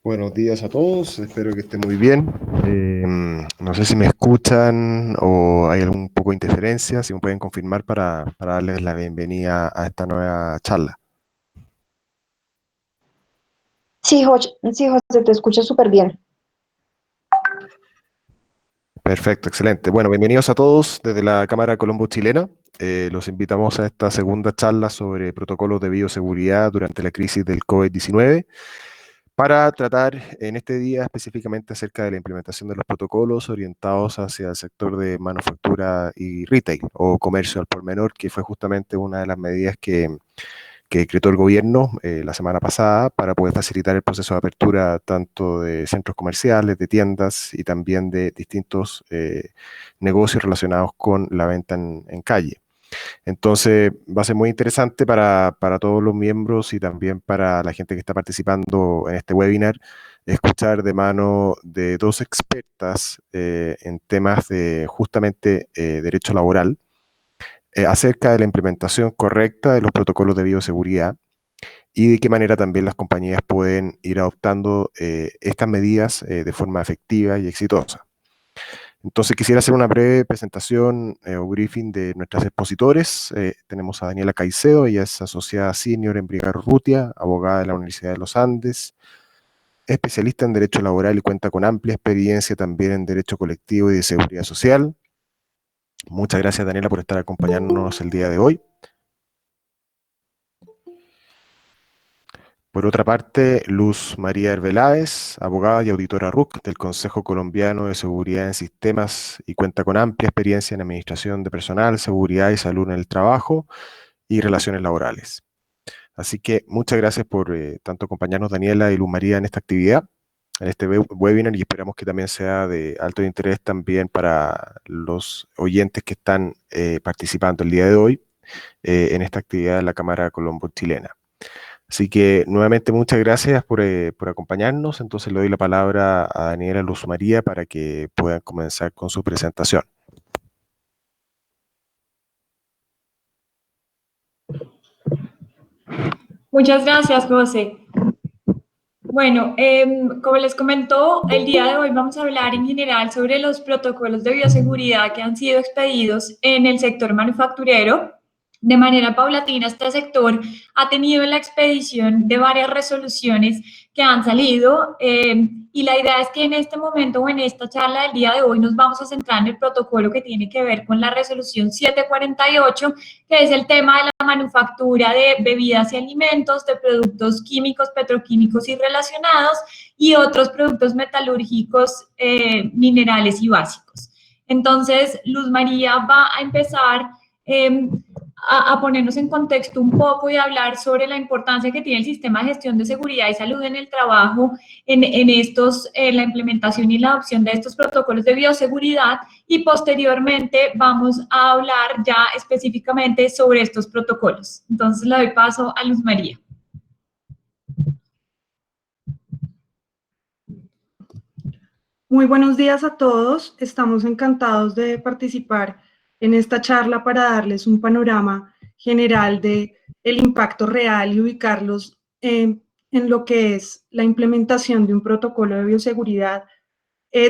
Buenos días a todos, espero que estén muy bien. No sé si me escuchan o hay algún poco de interferencia, si me pueden confirmar para darles la bienvenida a esta nueva charla. Sí, José, te escucho súper bien. Perfecto, excelente. Bueno, bienvenidos a todos desde la Cámara Colombo Chilena. Los invitamos a esta segunda charla sobre protocolos de bioseguridad durante la crisis del COVID-19, para tratar en este día específicamente acerca de la implementación de los protocolos orientados hacia el sector de manufactura y retail o comercio al por menor, que fue justamente una de las medidas que decretó el gobierno la semana pasada para poder facilitar el proceso de apertura tanto de centros comerciales, de tiendas y también de distintos negocios relacionados con la venta en calle. Entonces va a ser muy interesante para todos los miembros y también para la gente que está participando en este webinar, escuchar de mano de dos expertas en temas de justamente derecho laboral, acerca de la implementación correcta de los protocolos de bioseguridad y de qué manera también las compañías pueden ir adoptando estas medidas de forma efectiva y exitosa. Entonces quisiera hacer una breve presentación o briefing de nuestras expositores. Tenemos a Daniela Caicedo, ella es asociada senior en Brigaro Rutia, abogada de la Universidad de los Andes, especialista en Derecho Laboral y cuenta con amplia experiencia también en Derecho Colectivo y de Seguridad Social. Muchas gracias, Daniela, por estar acompañándonos el día de hoy. Por otra parte, Luz María Herbeláez, abogada y auditora RUC del Consejo Colombiano de Seguridad en Sistemas y cuenta con amplia experiencia en administración de personal, seguridad y salud en el trabajo y relaciones laborales. Así que muchas gracias por tanto acompañarnos, Daniela y Luz María, en esta actividad, en este webinar, y esperamos que también sea de alto interés también para los oyentes que están participando el día de hoy en esta actividad de la Cámara Colombo Chilena. Así que nuevamente muchas gracias por acompañarnos. Entonces le doy la palabra a Daniela, Luz María para que puedan comenzar con su presentación. Muchas gracias, José. Bueno, como les comentó, el día de hoy vamos a hablar en general sobre los protocolos de bioseguridad que han sido expedidos en el sector manufacturero. De manera paulatina, este sector ha tenido la expedición de varias resoluciones que han salido y la idea es que en este momento o en esta charla del día de hoy nos vamos a centrar en el protocolo que tiene que ver con la resolución 748, que es el tema de la manufactura de bebidas y alimentos, de productos químicos, petroquímicos y relacionados y otros productos metalúrgicos, minerales y básicos. Entonces, Luz María va a empezar a ponernos en contexto un poco y hablar sobre la importancia que tiene el sistema de gestión de seguridad y salud en el trabajo en la implementación y la adopción de estos protocolos de bioseguridad, y posteriormente vamos a hablar ya específicamente sobre estos protocolos. Entonces le doy paso a Luz María. Muy buenos días a todos. Estamos encantados de participar en esta charla para darles un panorama general de el impacto real y ubicarlos en lo que es la implementación de un protocolo de bioseguridad,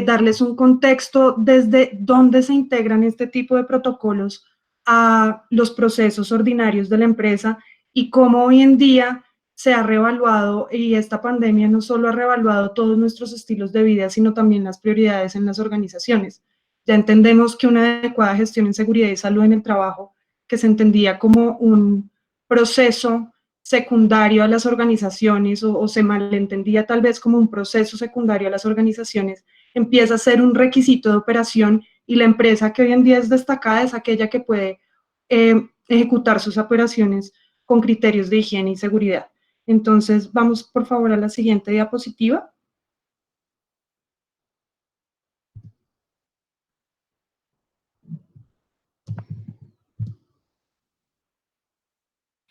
darles un contexto desde dónde se integran este tipo de protocolos a los procesos ordinarios de la empresa y cómo hoy en día se ha reevaluado, y esta pandemia no solo ha reevaluado todos nuestros estilos de vida, sino también las prioridades en las organizaciones. Ya entendemos que una adecuada gestión en seguridad y salud en el trabajo, que se entendía como un proceso secundario a las organizaciones o se malentendía tal vez como un proceso secundario a las organizaciones, empieza a ser un requisito de operación, y la empresa que hoy en día es destacada es aquella que puede ejecutar sus operaciones con criterios de higiene y seguridad. Entonces, vamos por favor a la siguiente diapositiva.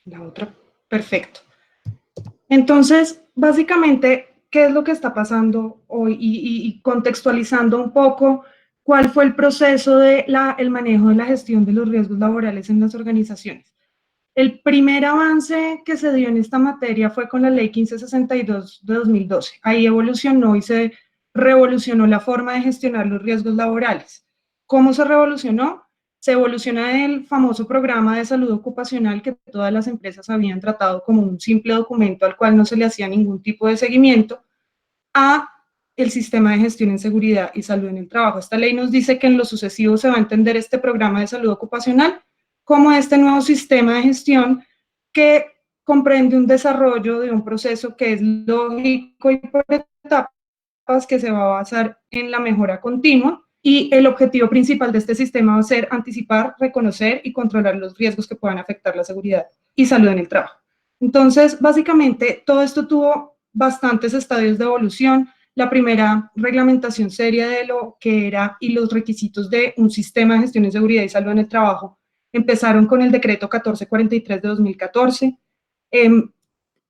La otra, perfecto. Entonces, básicamente, ¿qué es lo que está pasando hoy? Y contextualizando un poco, ¿cuál fue el proceso de el manejo de la gestión de los riesgos laborales en las organizaciones? El primer avance que se dio en esta materia fue con la Ley 1562 de 2012. Ahí evolucionó y se revolucionó la forma de gestionar los riesgos laborales. ¿Cómo se revolucionó? Se evoluciona del famoso programa de salud ocupacional que todas las empresas habían tratado como un simple documento al cual no se le hacía ningún tipo de seguimiento, a el sistema de gestión en seguridad y salud en el trabajo. Esta ley nos dice que en lo sucesivo se va a entender este programa de salud ocupacional como este nuevo sistema de gestión que comprende un desarrollo de un proceso que es lógico y por etapas, que se va a basar en la mejora continua, y el objetivo principal de este sistema va a ser anticipar, reconocer y controlar los riesgos que puedan afectar la seguridad y salud en el trabajo. Entonces, básicamente, todo esto tuvo bastantes estadios de evolución. La primera reglamentación seria de lo que era y los requisitos de un sistema de gestión de seguridad y salud en el trabajo empezaron con el decreto 1443 de 2014.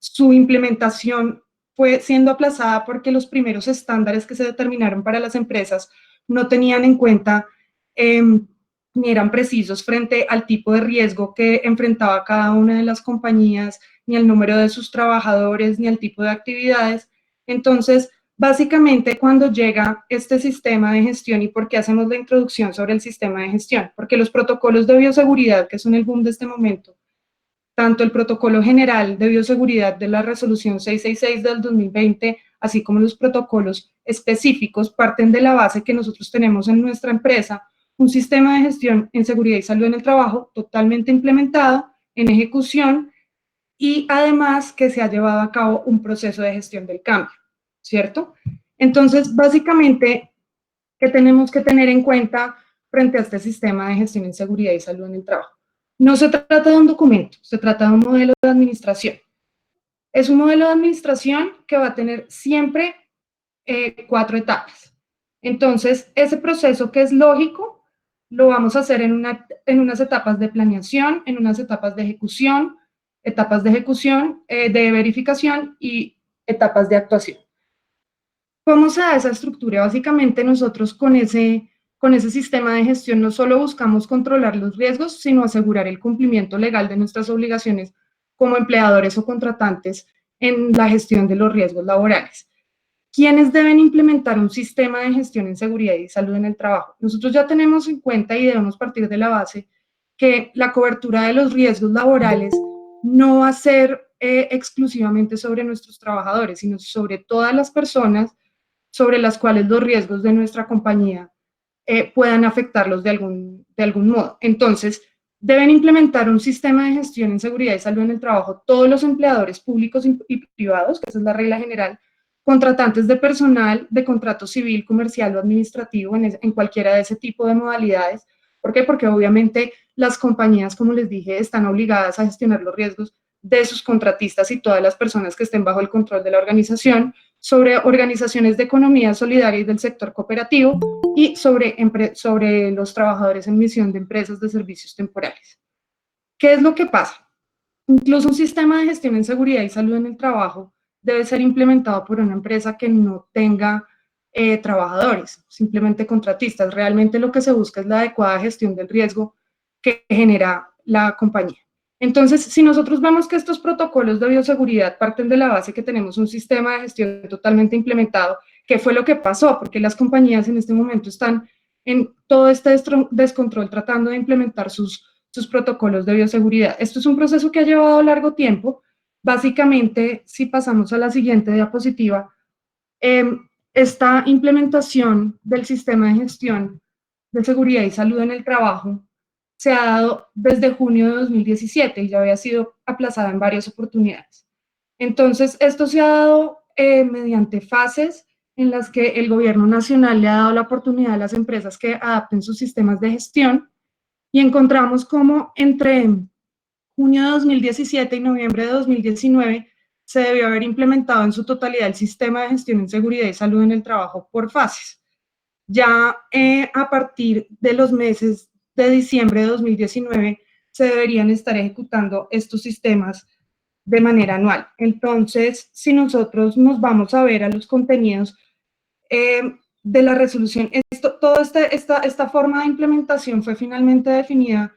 Su implementación fue siendo aplazada porque los primeros estándares que se determinaron para las empresas no tenían en cuenta ni eran precisos frente al tipo de riesgo que enfrentaba cada una de las compañías, ni al número de sus trabajadores, ni al tipo de actividades. Entonces, básicamente, cuando llega este sistema de gestión, ¿y por qué hacemos la introducción sobre el sistema de gestión? Porque los protocolos de bioseguridad, que son el boom de este momento, tanto el protocolo general de bioseguridad de la resolución 666 del 2020, así como los protocolos específicos, parten de la base que nosotros tenemos en nuestra empresa, un sistema de gestión en seguridad y salud en el trabajo totalmente implementado, en ejecución, y además que se ha llevado a cabo un proceso de gestión del cambio, ¿cierto? Entonces, básicamente, ¿qué tenemos que tener en cuenta frente a este sistema de gestión en seguridad y salud en el trabajo? No se trata de un documento, se trata de un modelo de administración. Es un modelo de administración que va a tener siempre 4 etapas. Entonces, ese proceso que es lógico, lo vamos a hacer en unas etapas de planeación, en unas etapas de ejecución, de verificación y etapas de actuación. ¿Cómo se da esa estructura? Básicamente nosotros con ese sistema de gestión no solo buscamos controlar los riesgos, sino asegurar el cumplimiento legal de nuestras obligaciones como empleadores o contratantes en la gestión de los riesgos laborales. ¿Quiénes deben implementar un sistema de gestión en seguridad y salud en el trabajo? Nosotros ya tenemos en cuenta y debemos partir de la base que la cobertura de los riesgos laborales no va a ser exclusivamente sobre nuestros trabajadores, sino sobre todas las personas sobre las cuales los riesgos de nuestra compañía puedan afectarlos de algún modo. Entonces, deben implementar un sistema de gestión en seguridad y salud en el trabajo todos los empleadores públicos y privados, que esa es la regla general, contratantes de personal de contrato civil, comercial o administrativo en cualquiera de ese tipo de modalidades. ¿Por qué? Porque obviamente las compañías, como les dije, están obligadas a gestionar los riesgos de sus contratistas y todas las personas que estén bajo el control de la organización, sobre organizaciones de economía solidaria y del sector cooperativo, y sobre los trabajadores en misión de empresas de servicios temporales. ¿Qué es lo que pasa? Incluso un sistema de gestión en seguridad y salud en el trabajo debe ser implementado por una empresa que no tenga trabajadores, simplemente contratistas. Realmente lo que se busca es la adecuada gestión del riesgo que genera la compañía. Entonces, si nosotros vemos que estos protocolos de bioseguridad parten de la base que tenemos un sistema de gestión totalmente implementado, ¿qué fue lo que pasó? Porque las compañías en este momento están en todo este descontrol tratando de implementar sus protocolos de bioseguridad. Esto es un proceso que ha llevado largo tiempo. Básicamente, si pasamos a la siguiente diapositiva, esta implementación del sistema de gestión de seguridad y salud en el trabajo se ha dado desde junio de 2017 y ya había sido aplazada en varias oportunidades. Entonces, esto se ha dado mediante fases en las que el gobierno nacional le ha dado la oportunidad a las empresas que adapten sus sistemas de gestión, y encontramos cómo entre junio de 2017 y noviembre de 2019 se debió haber implementado en su totalidad el sistema de gestión en seguridad y salud en el trabajo por fases. Ya a partir de los meses de diciembre de 2019 se deberían estar ejecutando estos sistemas de manera anual. Entonces, si nosotros nos vamos a ver a los contenidos de la resolución, toda esta forma de implementación fue finalmente definida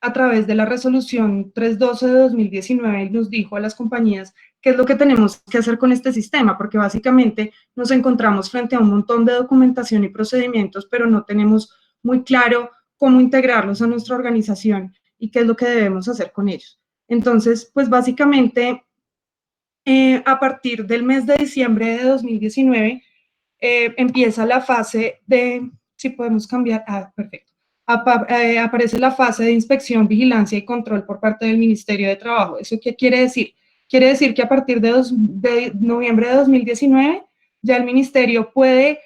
a través de la resolución 312 de 2019 nos dijo a las compañías qué es lo que tenemos que hacer con este sistema, porque básicamente nos encontramos frente a un montón de documentación y procedimientos, pero no tenemos muy claro cómo integrarlos a nuestra organización y qué es lo que debemos hacer con ellos. Entonces, pues básicamente, a partir del mes de diciembre de 2019, empieza la fase de, si podemos cambiar, perfecto, aparece la fase de inspección, vigilancia y control por parte del Ministerio de Trabajo. ¿Eso qué quiere decir? Quiere decir que a partir de noviembre de 2019 ya el Ministerio puede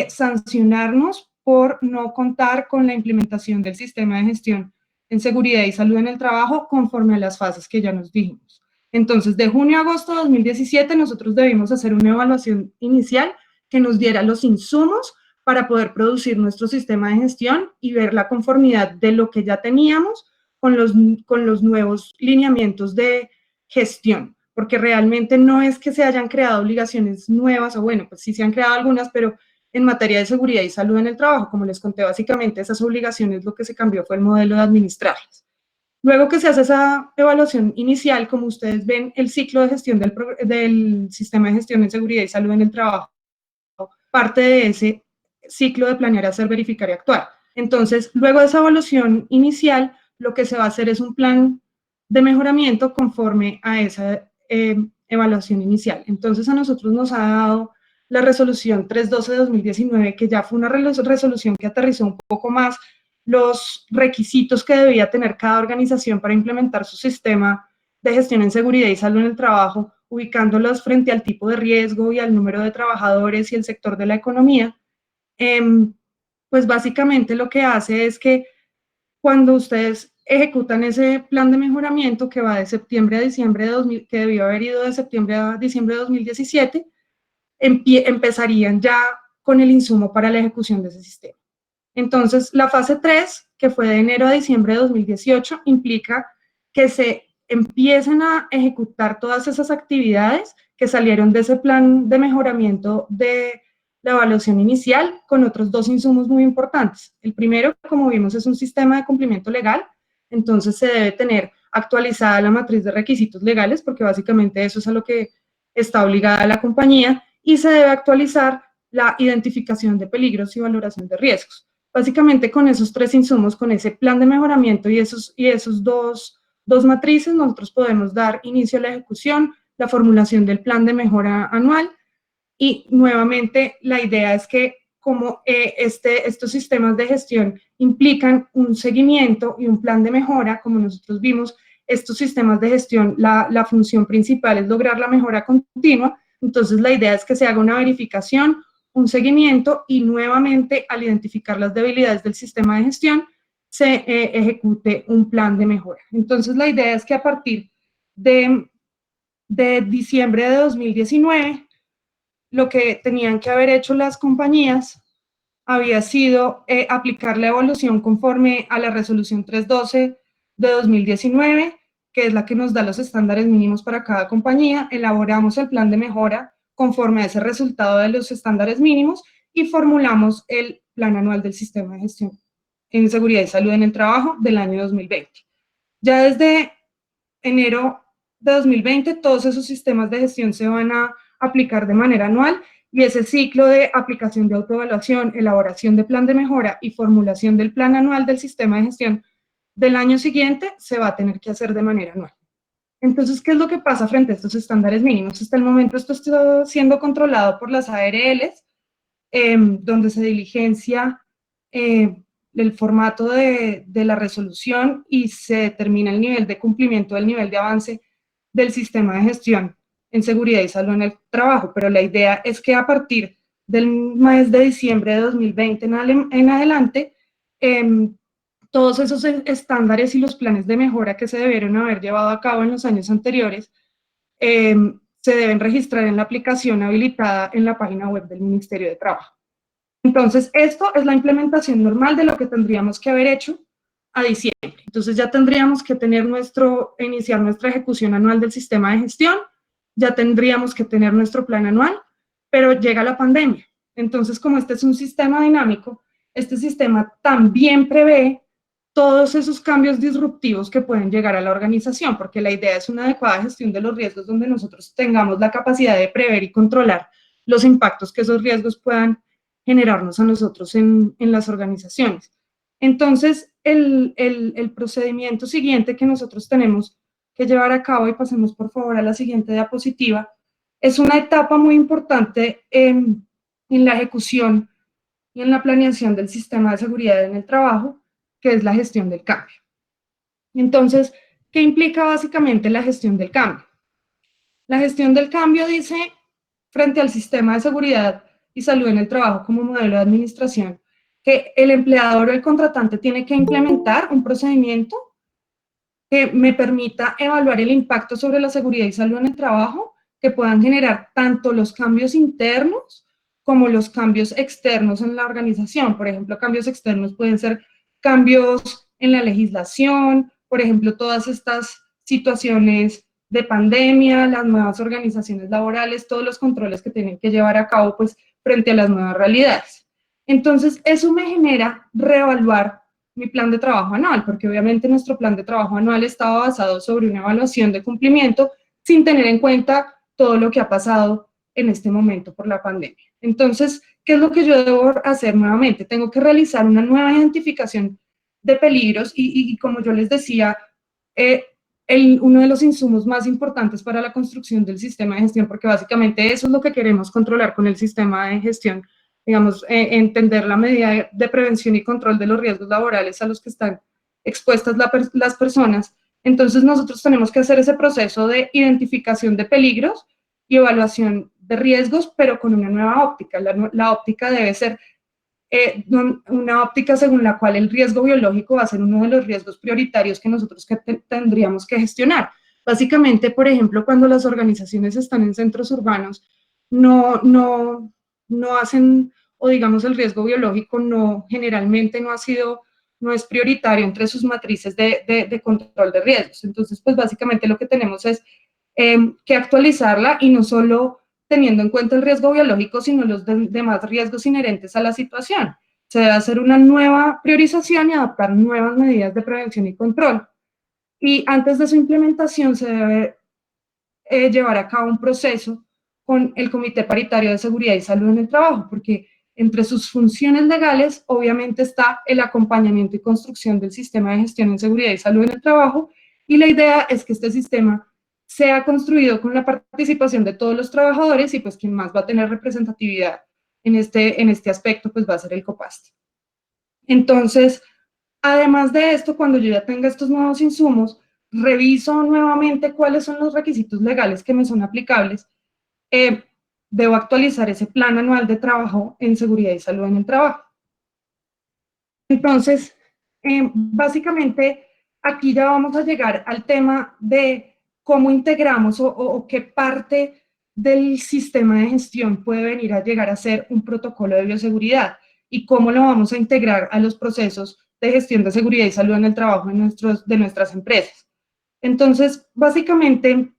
sancionarnos por no contar con la implementación del sistema de gestión en seguridad y salud en el trabajo conforme a las fases que ya nos dijimos. Entonces, de junio a agosto de 2017 nosotros debimos hacer una evaluación inicial que nos diera los insumos para poder producir nuestro sistema de gestión y ver la conformidad de lo que ya teníamos con los nuevos lineamientos de gestión, porque realmente no es que se hayan creado obligaciones nuevas, o bueno, pues sí se han creado algunas, pero en materia de seguridad y salud en el trabajo, como les conté, básicamente esas obligaciones lo que se cambió fue el modelo de administrarlas. Luego que se hace esa evaluación inicial, como ustedes ven, el ciclo de gestión del sistema de gestión en seguridad y salud en el trabajo, parte de ese ciclo de planear, hacer, verificar y actuar. Entonces, luego de esa evaluación inicial, lo que se va a hacer es un plan de mejoramiento conforme a esa evaluación inicial. Entonces, a nosotros nos ha dado la resolución 312 de 2019, que ya fue una resolución que aterrizó un poco más los requisitos que debía tener cada organización para implementar su sistema de gestión en seguridad y salud en el trabajo, ubicándolos frente al tipo de riesgo y al número de trabajadores y el sector de la economía. Pues básicamente lo que hace es que cuando ustedes ejecutan ese plan de mejoramiento que va de septiembre a diciembre de 2000, que debió haber ido de septiembre a diciembre de 2017, empezarían ya con el insumo para la ejecución de ese sistema. Entonces, la fase 3, que fue de enero a diciembre de 2018, implica que se empiecen a ejecutar todas esas actividades que salieron de ese plan de mejoramiento de la evaluación inicial con otros dos insumos muy importantes. El primero, como vimos, es un sistema de cumplimiento legal, entonces se debe tener actualizada la matriz de requisitos legales, porque básicamente eso es a lo que está obligada la compañía, y se debe actualizar la identificación de peligros y valoración de riesgos. Básicamente con esos tres insumos, con ese plan de mejoramiento y esos dos matrices, nosotros podemos dar inicio a la ejecución, la formulación del plan de mejora anual, y nuevamente la idea es que como estos sistemas de gestión implican un seguimiento y un plan de mejora, como nosotros vimos, estos sistemas de gestión, la función principal es lograr la mejora continua, entonces la idea es que se haga una verificación, un seguimiento y nuevamente al identificar las debilidades del sistema de gestión se ejecute un plan de mejora. Entonces la idea es que a partir de diciembre de 2019 lo que tenían que haber hecho las compañías había sido aplicar la evaluación conforme a la resolución 312 de 2019, que es la que nos da los estándares mínimos para cada compañía. Elaboramos el plan de mejora conforme a ese resultado de los estándares mínimos y formulamos el plan anual del sistema de gestión en seguridad y salud en el trabajo del año 2020. Ya desde enero de 2020, todos esos sistemas de gestión se van a aplicar de manera anual y ese ciclo de aplicación de autoevaluación, elaboración de plan de mejora y formulación del plan anual del sistema de gestión del año siguiente se va a tener que hacer de manera anual. Entonces, ¿qué es lo que pasa frente a estos estándares mínimos? Hasta el momento esto está siendo controlado por las ARLs, donde se diligencia el formato de la resolución y se determina el nivel de cumplimiento, el nivel de avance del sistema de gestión en seguridad y salud en el trabajo, pero la idea es que a partir del mes de diciembre de 2020 en adelante, todos esos estándares y los planes de mejora que se debieron haber llevado a cabo en los años anteriores se deben registrar en la aplicación habilitada en la página web del Ministerio de Trabajo. Entonces, esto es la implementación normal de lo que tendríamos que haber hecho a diciembre. Entonces, ya tendríamos que iniciar nuestra ejecución anual del sistema de gestión, ya tendríamos que tener nuestro plan anual, pero llega la pandemia. Entonces, como este es un sistema dinámico, este sistema también prevé todos esos cambios disruptivos que pueden llegar a la organización, porque la idea es una adecuada gestión de los riesgos donde nosotros tengamos la capacidad de prever y controlar los impactos que esos riesgos puedan generarnos a nosotros en las organizaciones. Entonces, el procedimiento siguiente que nosotros tenemos que llevar a cabo, y pasemos por favor a la siguiente diapositiva, es una etapa muy importante en la ejecución y en la planeación del sistema de seguridad en el trabajo, que es la gestión del cambio. Entonces, ¿qué implica básicamente la gestión del cambio? La gestión del cambio dice, frente al sistema de seguridad y salud en el trabajo como modelo de administración, que el empleador o el contratante tiene que implementar un procedimiento que me permita evaluar el impacto sobre la seguridad y salud en el trabajo que puedan generar tanto los cambios internos como los cambios externos en la organización. Por ejemplo, cambios externos pueden ser cambios en la legislación, por ejemplo, todas estas situaciones de pandemia, las nuevas organizaciones laborales, todos los controles que tienen que llevar a cabo pues, frente a las nuevas realidades. Entonces, eso me genera reevaluar mi plan de trabajo anual, porque obviamente nuestro plan de trabajo anual estaba basado sobre una evaluación de cumplimiento sin tener en cuenta todo lo que ha pasado en este momento por la pandemia. Entonces, ¿qué es lo que yo debo hacer nuevamente? Tengo que realizar una nueva identificación de peligros y como yo les decía, uno de los insumos más importantes para la construcción del sistema de gestión, porque básicamente eso es lo que queremos controlar con el sistema de gestión, digamos, entender la medida de prevención y control de los riesgos laborales a los que están expuestas las personas. Entonces nosotros tenemos que hacer ese proceso de identificación de peligros y evaluación de riesgos, pero con una nueva óptica. La óptica debe ser una óptica según la cual el riesgo biológico va a ser uno de los riesgos prioritarios que nosotros tendríamos que gestionar. Básicamente, por ejemplo, cuando las organizaciones están en centros urbanos, no hacen, o digamos el riesgo biológico generalmente no es prioritario entre sus matrices de control de riesgos. Entonces, pues básicamente lo que tenemos es que actualizarla y no solo teniendo en cuenta el riesgo biológico, sino los demás riesgos inherentes a la situación. Se debe hacer una nueva priorización y adaptar nuevas medidas de prevención y control. Y antes de su implementación se debe llevar a cabo un proceso con el Comité Paritario de Seguridad y Salud en el Trabajo, porque entre sus funciones legales, obviamente, está el acompañamiento y construcción del sistema de gestión en seguridad y salud en el trabajo, y la idea es que este sistema sea construido con la participación de todos los trabajadores, y pues quien más va a tener representatividad en este aspecto, pues va a ser el COPAST. Entonces, además de esto, cuando yo ya tenga estos nuevos insumos, reviso nuevamente cuáles son los requisitos legales que me son aplicables. Debo actualizar ese plan anual de trabajo en seguridad y salud en el trabajo. Entonces, básicamente, aquí ya vamos a llegar al tema de cómo integramos o qué parte del sistema de gestión puede venir a llegar a ser un protocolo de bioseguridad y cómo lo vamos a integrar a los procesos de gestión de seguridad y salud en el trabajo de nuestras empresas. Entonces, básicamente,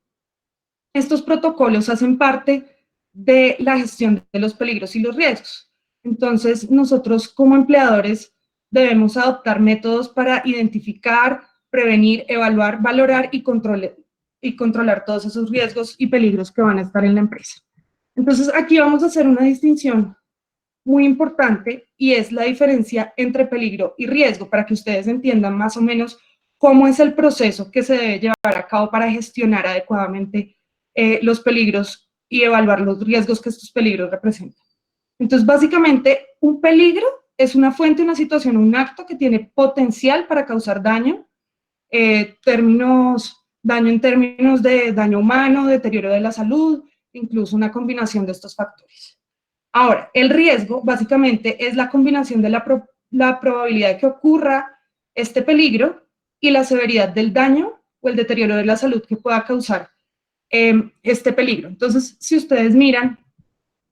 estos protocolos hacen parte de la gestión de los peligros y los riesgos. Entonces, nosotros como empleadores debemos adoptar métodos para identificar, prevenir, evaluar, valorar y controlar todos esos riesgos y peligros que van a estar en la empresa. Entonces, aquí vamos a hacer una distinción muy importante y es la diferencia entre peligro y riesgo, para que ustedes entiendan más o menos cómo es el proceso que se debe llevar a cabo para gestionar adecuadamente los peligros y evaluar los riesgos que estos peligros representan. Entonces, básicamente, un peligro es una fuente, una situación, un acto que tiene potencial para causar daño, daño en términos de daño humano, deterioro de la salud, incluso una combinación de estos factores. Ahora, el riesgo, básicamente, es la combinación de la probabilidad de que ocurra este peligro y la severidad del daño o el deterioro de la salud que pueda causar este peligro. Entonces, si ustedes miran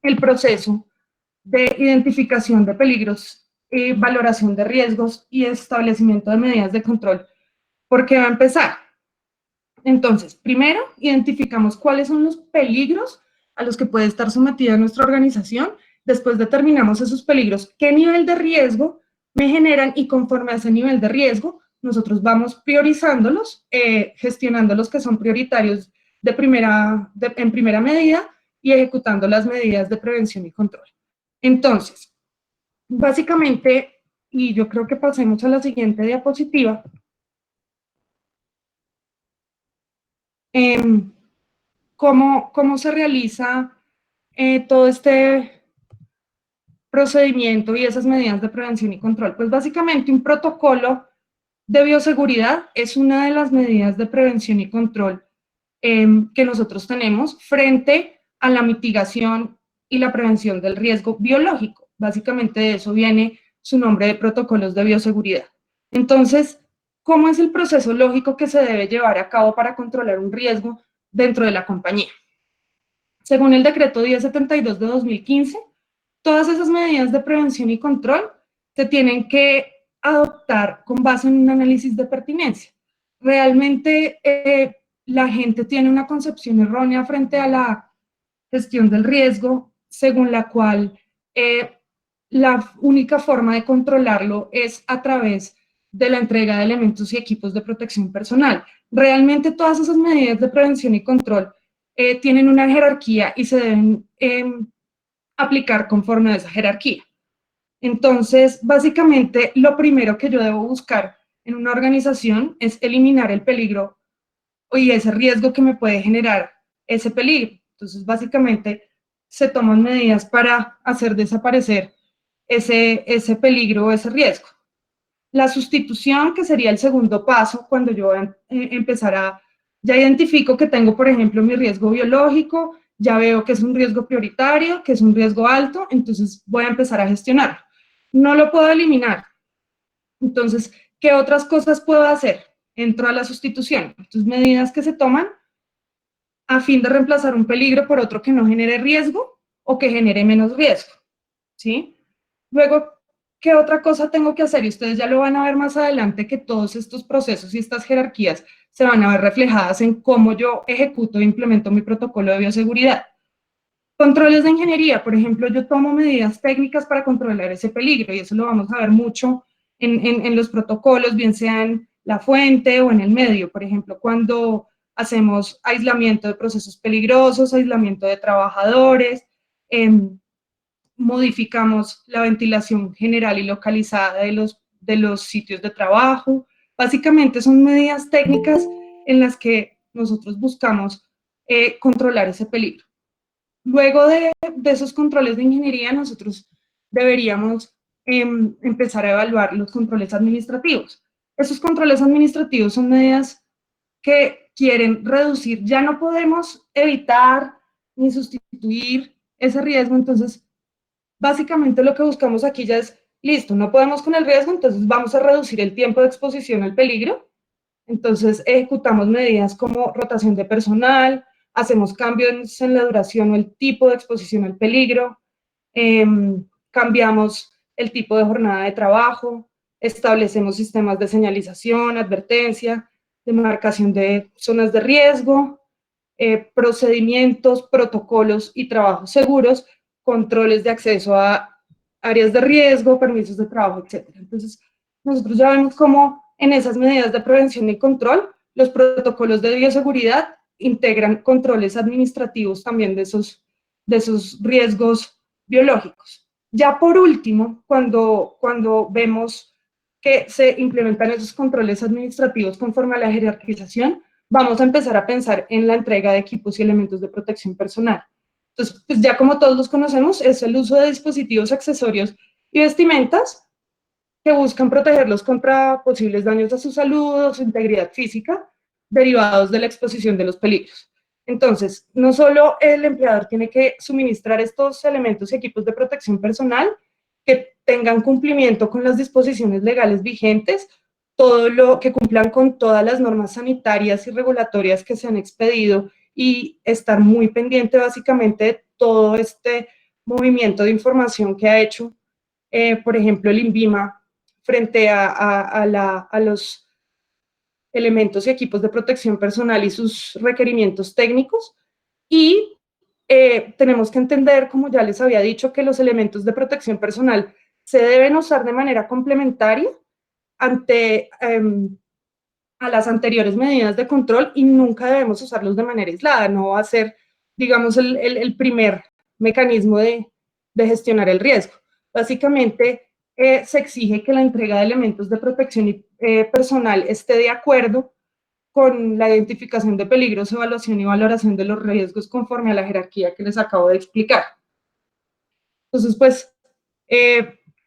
el proceso de identificación de peligros, valoración de riesgos y establecimiento de medidas de control, ¿por qué va a empezar? Entonces, primero, identificamos cuáles son los peligros a los que puede estar sometida nuestra organización. Después determinamos esos peligros, qué nivel de riesgo me generan y conforme a ese nivel de riesgo, nosotros vamos priorizándolos, gestionando los que son prioritarios en primera medida y ejecutando las medidas de prevención y control. Entonces, básicamente, y yo creo que pasemos a la siguiente diapositiva, cómo se realiza todo este procedimiento y esas medidas de prevención y control. Pues básicamente un protocolo de bioseguridad es una de las medidas de prevención y control que nosotros tenemos frente a la mitigación y la prevención del riesgo biológico. Básicamente de eso viene su nombre de protocolos de bioseguridad. Entonces, ¿cómo es el proceso lógico que se debe llevar a cabo para controlar un riesgo dentro de la compañía? Según el decreto 1072 de 2015, todas esas medidas de prevención y control se tienen que adoptar con base en un análisis de pertinencia. Realmente la gente tiene una concepción errónea frente a la gestión del riesgo, según la cual la única forma de controlarlo es a través de la entrega de elementos y equipos de protección personal. Realmente todas esas medidas de prevención y control tienen una jerarquía y se deben aplicar conforme a esa jerarquía. Entonces, básicamente, lo primero que yo debo buscar en una organización es eliminar el peligro y ese riesgo que me puede generar ese peligro. Entonces, básicamente, se toman medidas para hacer desaparecer ese peligro o ese riesgo. La sustitución, que sería el segundo paso, cuando yo voy a empezar a, ya identifico que tengo, por ejemplo, mi riesgo biológico, ya veo que es un riesgo prioritario, que es un riesgo alto, entonces voy a empezar a gestionarlo. No lo puedo eliminar. Entonces, ¿qué otras cosas puedo hacer? Entro a la sustitución. Entonces, medidas que se toman a fin de reemplazar un peligro por otro que no genere riesgo o que genere menos riesgo, ¿sí? Luego, ¿qué otra cosa tengo que hacer? Y ustedes ya lo van a ver más adelante, que todos estos procesos y estas jerarquías se van a ver reflejadas en cómo yo ejecuto e implemento mi protocolo de bioseguridad. Controles de ingeniería, por ejemplo, yo tomo medidas técnicas para controlar ese peligro y eso lo vamos a ver mucho en los protocolos, bien sea en la fuente o en el medio. Por ejemplo, cuando hacemos aislamiento de procesos peligrosos, aislamiento de trabajadores, modificamos la ventilación general y localizada de los sitios de trabajo. Básicamente son medidas técnicas en las que nosotros buscamos controlar ese peligro. Luego de esos controles de ingeniería, nosotros deberíamos empezar a evaluar los controles administrativos. Esos controles administrativos son medidas que quieren reducir, ya no podemos evitar ni sustituir ese riesgo, entonces básicamente lo que buscamos aquí ya es, listo, no podemos con el riesgo, entonces vamos a reducir el tiempo de exposición al peligro, entonces ejecutamos medidas como rotación de personal, hacemos cambios en la duración o el tipo de exposición al peligro, cambiamos el tipo de jornada de trabajo, establecemos sistemas de señalización, advertencia, demarcación de zonas de riesgo, procedimientos, protocolos y trabajos seguros, controles de acceso a áreas de riesgo, permisos de trabajo, etc. Entonces, nosotros ya vemos cómo en esas medidas de prevención y control, los protocolos de bioseguridad integran controles administrativos también de esos riesgos biológicos. Ya por último, cuando vemos que se implementan esos controles administrativos conforme a la jerarquización, vamos a empezar a pensar en la entrega de equipos y elementos de protección personal. Entonces, pues ya como todos los conocemos, es el uso de dispositivos, accesorios y vestimentas que buscan protegerlos contra posibles daños a su salud o su integridad física derivados de la exposición de los peligros. Entonces, no solo el empleador tiene que suministrar estos elementos y equipos de protección personal que tengan cumplimiento con las disposiciones legales vigentes, todo lo que cumplan con todas las normas sanitarias y regulatorias que se han expedido y estar muy pendiente básicamente de todo este movimiento de información que ha hecho, por ejemplo, el INVIMA frente a los elementos y equipos de protección personal y sus requerimientos técnicos. Y tenemos que entender, como ya les había dicho, que los elementos de protección personal se deben usar de manera complementaria ante a las anteriores medidas de control y nunca debemos usarlos de manera aislada. No va a ser, digamos, el primer mecanismo de gestionar el riesgo. Básicamente, se exige que la entrega de elementos de protección personal esté de acuerdo con la identificación de peligros, evaluación y valoración de los riesgos conforme a la jerarquía que les acabo de explicar. Entonces, pues,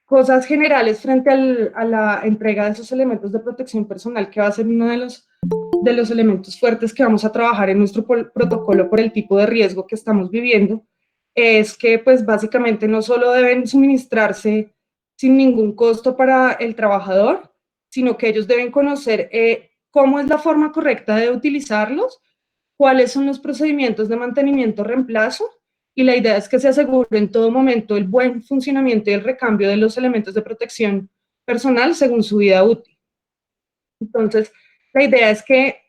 cosas generales frente a la entrega de esos elementos de protección personal, que va a ser uno de los elementos fuertes que vamos a trabajar en nuestro protocolo por el tipo de riesgo que estamos viviendo, es que, pues, básicamente no solo deben suministrarse sin ningún costo para el trabajador, sino que ellos deben conocer cómo es la forma correcta de utilizarlos, cuáles son los procedimientos de mantenimiento o reemplazo, y la idea es que se asegure en todo momento el buen funcionamiento y el recambio de los elementos de protección personal según su vida útil. Entonces, la idea es que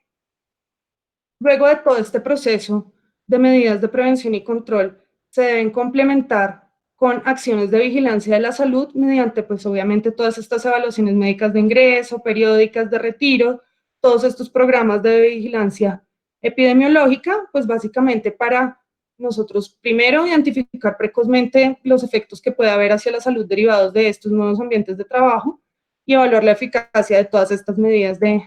luego de todo este proceso de medidas de prevención y control, se deben complementar con acciones de vigilancia de la salud mediante, pues obviamente, todas estas evaluaciones médicas de ingreso, periódicas de retiro, todos estos programas de vigilancia epidemiológica, pues básicamente para nosotros primero identificar precozmente los efectos que puede haber hacia la salud derivados de estos nuevos ambientes de trabajo y evaluar la eficacia de todas estas medidas de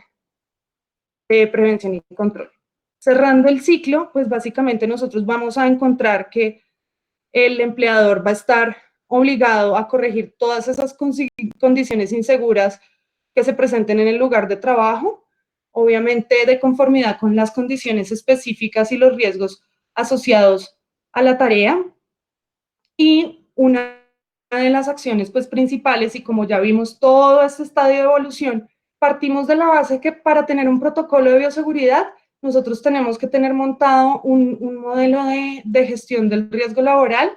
prevención y control. Cerrando el ciclo, pues básicamente nosotros vamos a encontrar que el empleador va a estar obligado a corregir todas esas condiciones inseguras que se presenten en el lugar de trabajo, obviamente de conformidad con las condiciones específicas y los riesgos asociados a la tarea. Y una de las acciones, pues, principales, y como ya vimos todo este estadio de evolución, partimos de la base que para tener un protocolo de bioseguridad, nosotros tenemos que tener montado un modelo de gestión del riesgo laboral,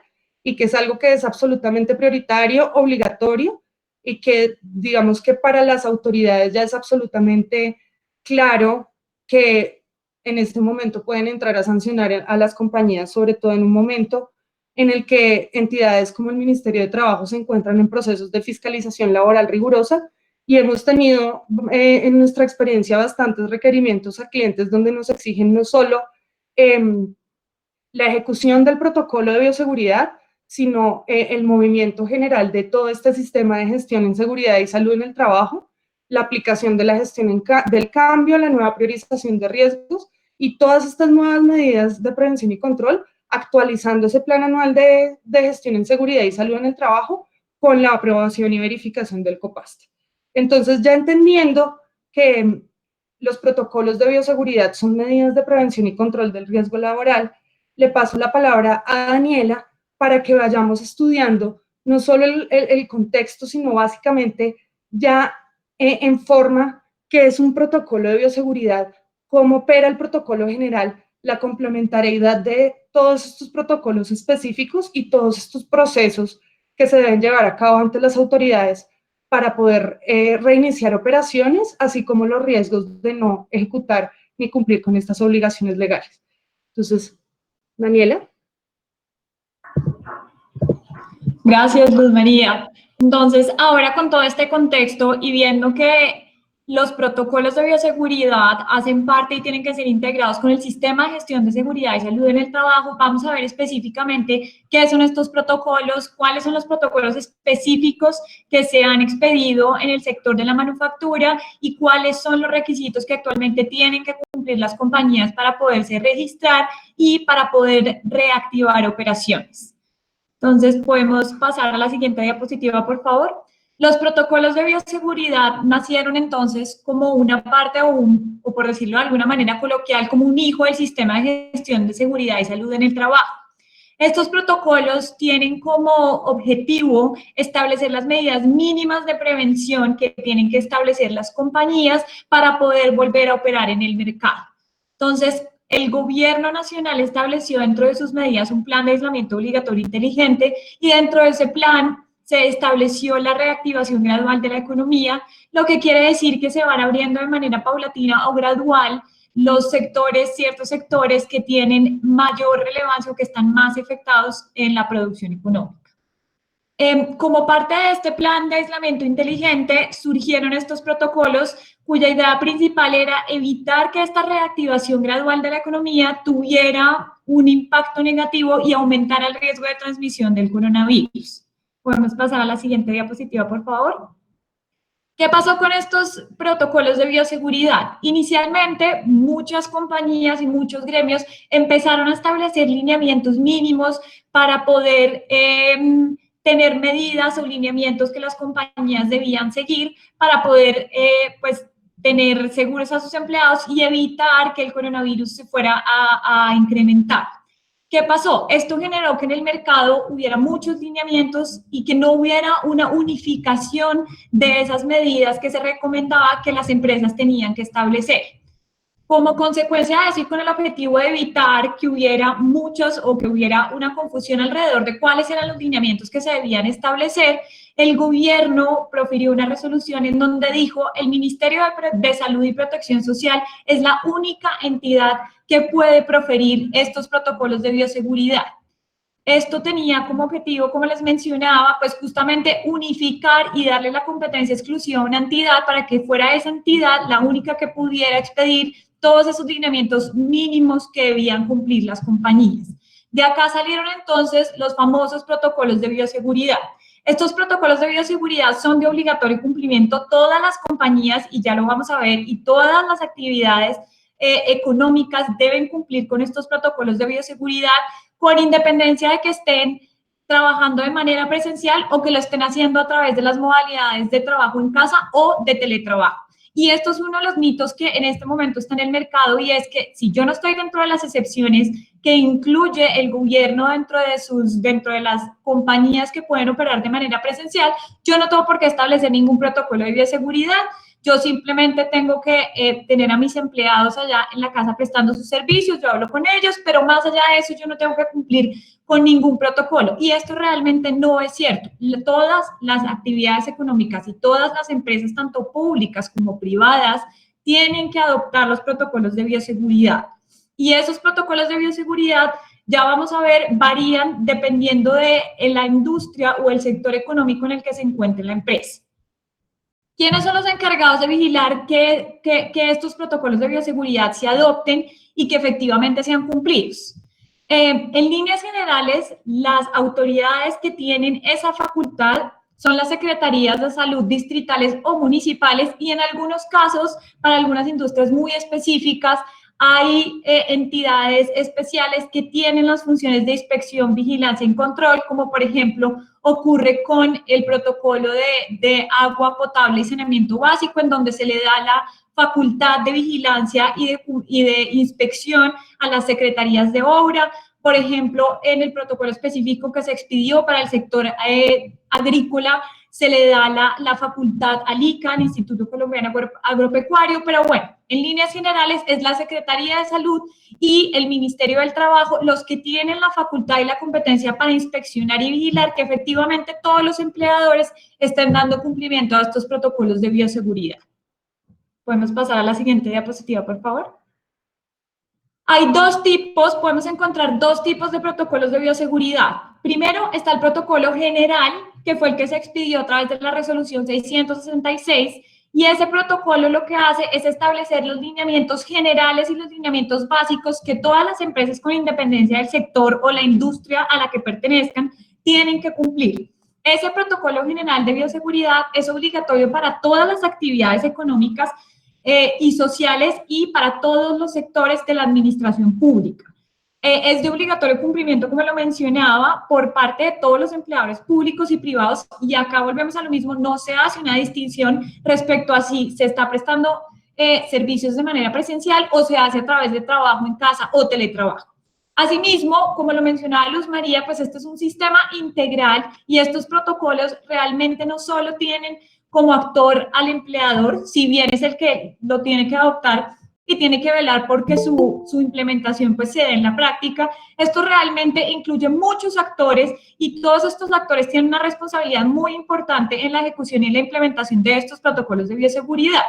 y que es algo que es absolutamente prioritario, obligatorio, y que digamos que para las autoridades ya es absolutamente claro que en este momento pueden entrar a sancionar a las compañías, sobre todo en un momento en el que entidades como el Ministerio de Trabajo se encuentran en procesos de fiscalización laboral rigurosa, y hemos tenido en nuestra experiencia bastantes requerimientos a clientes donde nos exigen no solo la ejecución del protocolo de bioseguridad, sino el movimiento general de todo este sistema de gestión en seguridad y salud en el trabajo, la aplicación de la gestión del cambio, la nueva priorización de riesgos y todas estas nuevas medidas de prevención y control, actualizando ese plan anual de gestión en seguridad y salud en el trabajo con la aprobación y verificación del COPAST. Entonces, ya entendiendo que los protocolos de bioseguridad son medidas de prevención y control del riesgo laboral, le paso la palabra a Daniela para que vayamos estudiando no solo el contexto, sino básicamente ya en forma qué es un protocolo de bioseguridad, cómo opera el protocolo general, la complementariedad de todos estos protocolos específicos y todos estos procesos que se deben llevar a cabo ante las autoridades para poder reiniciar operaciones, así como los riesgos de no ejecutar ni cumplir con estas obligaciones legales. Entonces, Daniela. Gracias, Luz María. Entonces, ahora con todo este contexto y viendo que los protocolos de bioseguridad hacen parte y tienen que ser integrados con el sistema de gestión de seguridad y salud en el trabajo, vamos a ver específicamente qué son estos protocolos, cuáles son los protocolos específicos que se han expedido en el sector de la manufactura y cuáles son los requisitos que actualmente tienen que cumplir las compañías para poderse registrar y para poder reactivar operaciones. Entonces, podemos pasar a la siguiente diapositiva, por favor. Los protocolos de bioseguridad nacieron entonces como una parte o por decirlo de alguna manera coloquial, como un hijo del sistema de gestión de seguridad y salud en el trabajo. Estos protocolos tienen como objetivo establecer las medidas mínimas de prevención que tienen que establecer las compañías para poder volver a operar en el mercado. Entonces, el gobierno nacional estableció dentro de sus medidas un plan de aislamiento obligatorio inteligente y dentro de ese plan se estableció la reactivación gradual de la economía, lo que quiere decir que se van abriendo de manera paulatina o gradual los sectores, ciertos sectores que tienen mayor relevancia o que están más afectados en la producción económica. Como parte de este plan de aislamiento inteligente, surgieron estos protocolos cuya idea principal era evitar que esta reactivación gradual de la economía tuviera un impacto negativo y aumentara el riesgo de transmisión del coronavirus. ¿Podemos pasar a la siguiente diapositiva, por favor? ¿Qué pasó con estos protocolos de bioseguridad? Inicialmente, muchas compañías y muchos gremios empezaron a establecer lineamientos mínimos para poder tener medidas o lineamientos que las compañías debían seguir para poder pues, tener seguros a sus empleados y evitar que el coronavirus se fuera a incrementar. ¿Qué pasó? Esto generó que en el mercado hubiera muchos lineamientos y que no hubiera una unificación de esas medidas que se recomendaba que las empresas tenían que establecer. Como consecuencia de eso y con el objetivo de evitar que hubiera muchos o que hubiera una confusión alrededor de cuáles eran los lineamientos que se debían establecer, el gobierno profirió una resolución en donde dijo el Ministerio de Salud y Protección Social es la única entidad que puede proferir estos protocolos de bioseguridad. Esto tenía como objetivo, como les mencionaba, pues justamente unificar y darle la competencia exclusiva a una entidad para que fuera esa entidad la única que pudiera expedir todos esos lineamientos mínimos que debían cumplir las compañías. De acá salieron entonces los famosos protocolos de bioseguridad. Estos protocolos de bioseguridad son de obligatorio cumplimiento. Todas las compañías, y ya lo vamos a ver, y todas las actividades económicas deben cumplir con estos protocolos de bioseguridad, con independencia de que estén trabajando de manera presencial o que lo estén haciendo a través de las modalidades de trabajo en casa o de teletrabajo. Y esto es uno de los mitos que en este momento está en el mercado, y es que si yo no estoy dentro de las excepciones que incluye el gobierno dentro de las compañías que pueden operar de manera presencial, yo no tengo por qué establecer ningún protocolo de bioseguridad. Yo simplemente tengo que tener a mis empleados allá en la casa prestando sus servicios, yo hablo con ellos, pero más allá de eso yo no tengo que cumplir con ningún protocolo. Y esto realmente no es cierto. Todas las actividades económicas y todas las empresas, tanto públicas como privadas, tienen que adoptar los protocolos de bioseguridad. Y esos protocolos de bioseguridad, ya vamos a ver, varían dependiendo de la industria o el sector económico en el que se encuentre la empresa. ¿Quiénes son los encargados de vigilar que estos protocolos de bioseguridad se adopten y que efectivamente sean cumplidos? En líneas generales, las autoridades que tienen esa facultad son las secretarías de salud distritales o municipales, y en algunos casos, para algunas industrias muy específicas, hay entidades especiales que tienen las funciones de inspección, vigilancia y control, como por ejemplo ocurre con el protocolo de agua potable y saneamiento básico, en donde se le da la facultad de vigilancia y de inspección a las secretarías de obra. Por ejemplo, en el protocolo específico que se expidió para el sector agrícola, se le da la facultad al ICA, al Instituto Colombiano Agropecuario, pero bueno, en líneas generales es la Secretaría de Salud y el Ministerio del Trabajo los que tienen la facultad y la competencia para inspeccionar y vigilar que efectivamente todos los empleadores estén dando cumplimiento a estos protocolos de bioseguridad. Podemos pasar a la siguiente diapositiva, por favor. Hay podemos encontrar dos tipos de protocolos de bioseguridad. Primero está el protocolo general, que fue el que se expidió a través de la resolución 666, y ese protocolo lo que hace es establecer los lineamientos generales y los lineamientos básicos que todas las empresas, con independencia del sector o la industria a la que pertenezcan, tienen que cumplir. Ese protocolo general de bioseguridad es obligatorio para todas las actividades económicas y sociales y para todos los sectores de la administración pública. Es de obligatorio cumplimiento, como lo mencionaba, por parte de todos los empleadores públicos y privados, y acá volvemos a lo mismo, no se hace una distinción respecto a si se está prestando servicios de manera presencial o se hace a través de trabajo en casa o teletrabajo. Asimismo, como lo mencionaba Luz María, pues este es un sistema integral y estos protocolos realmente no solo tienen como actor al empleador, si bien es el que lo tiene que adoptar y tiene que velar porque su implementación pues se dé en la práctica. Esto realmente incluye muchos actores y todos estos actores tienen una responsabilidad muy importante en la ejecución y la implementación de estos protocolos de bioseguridad.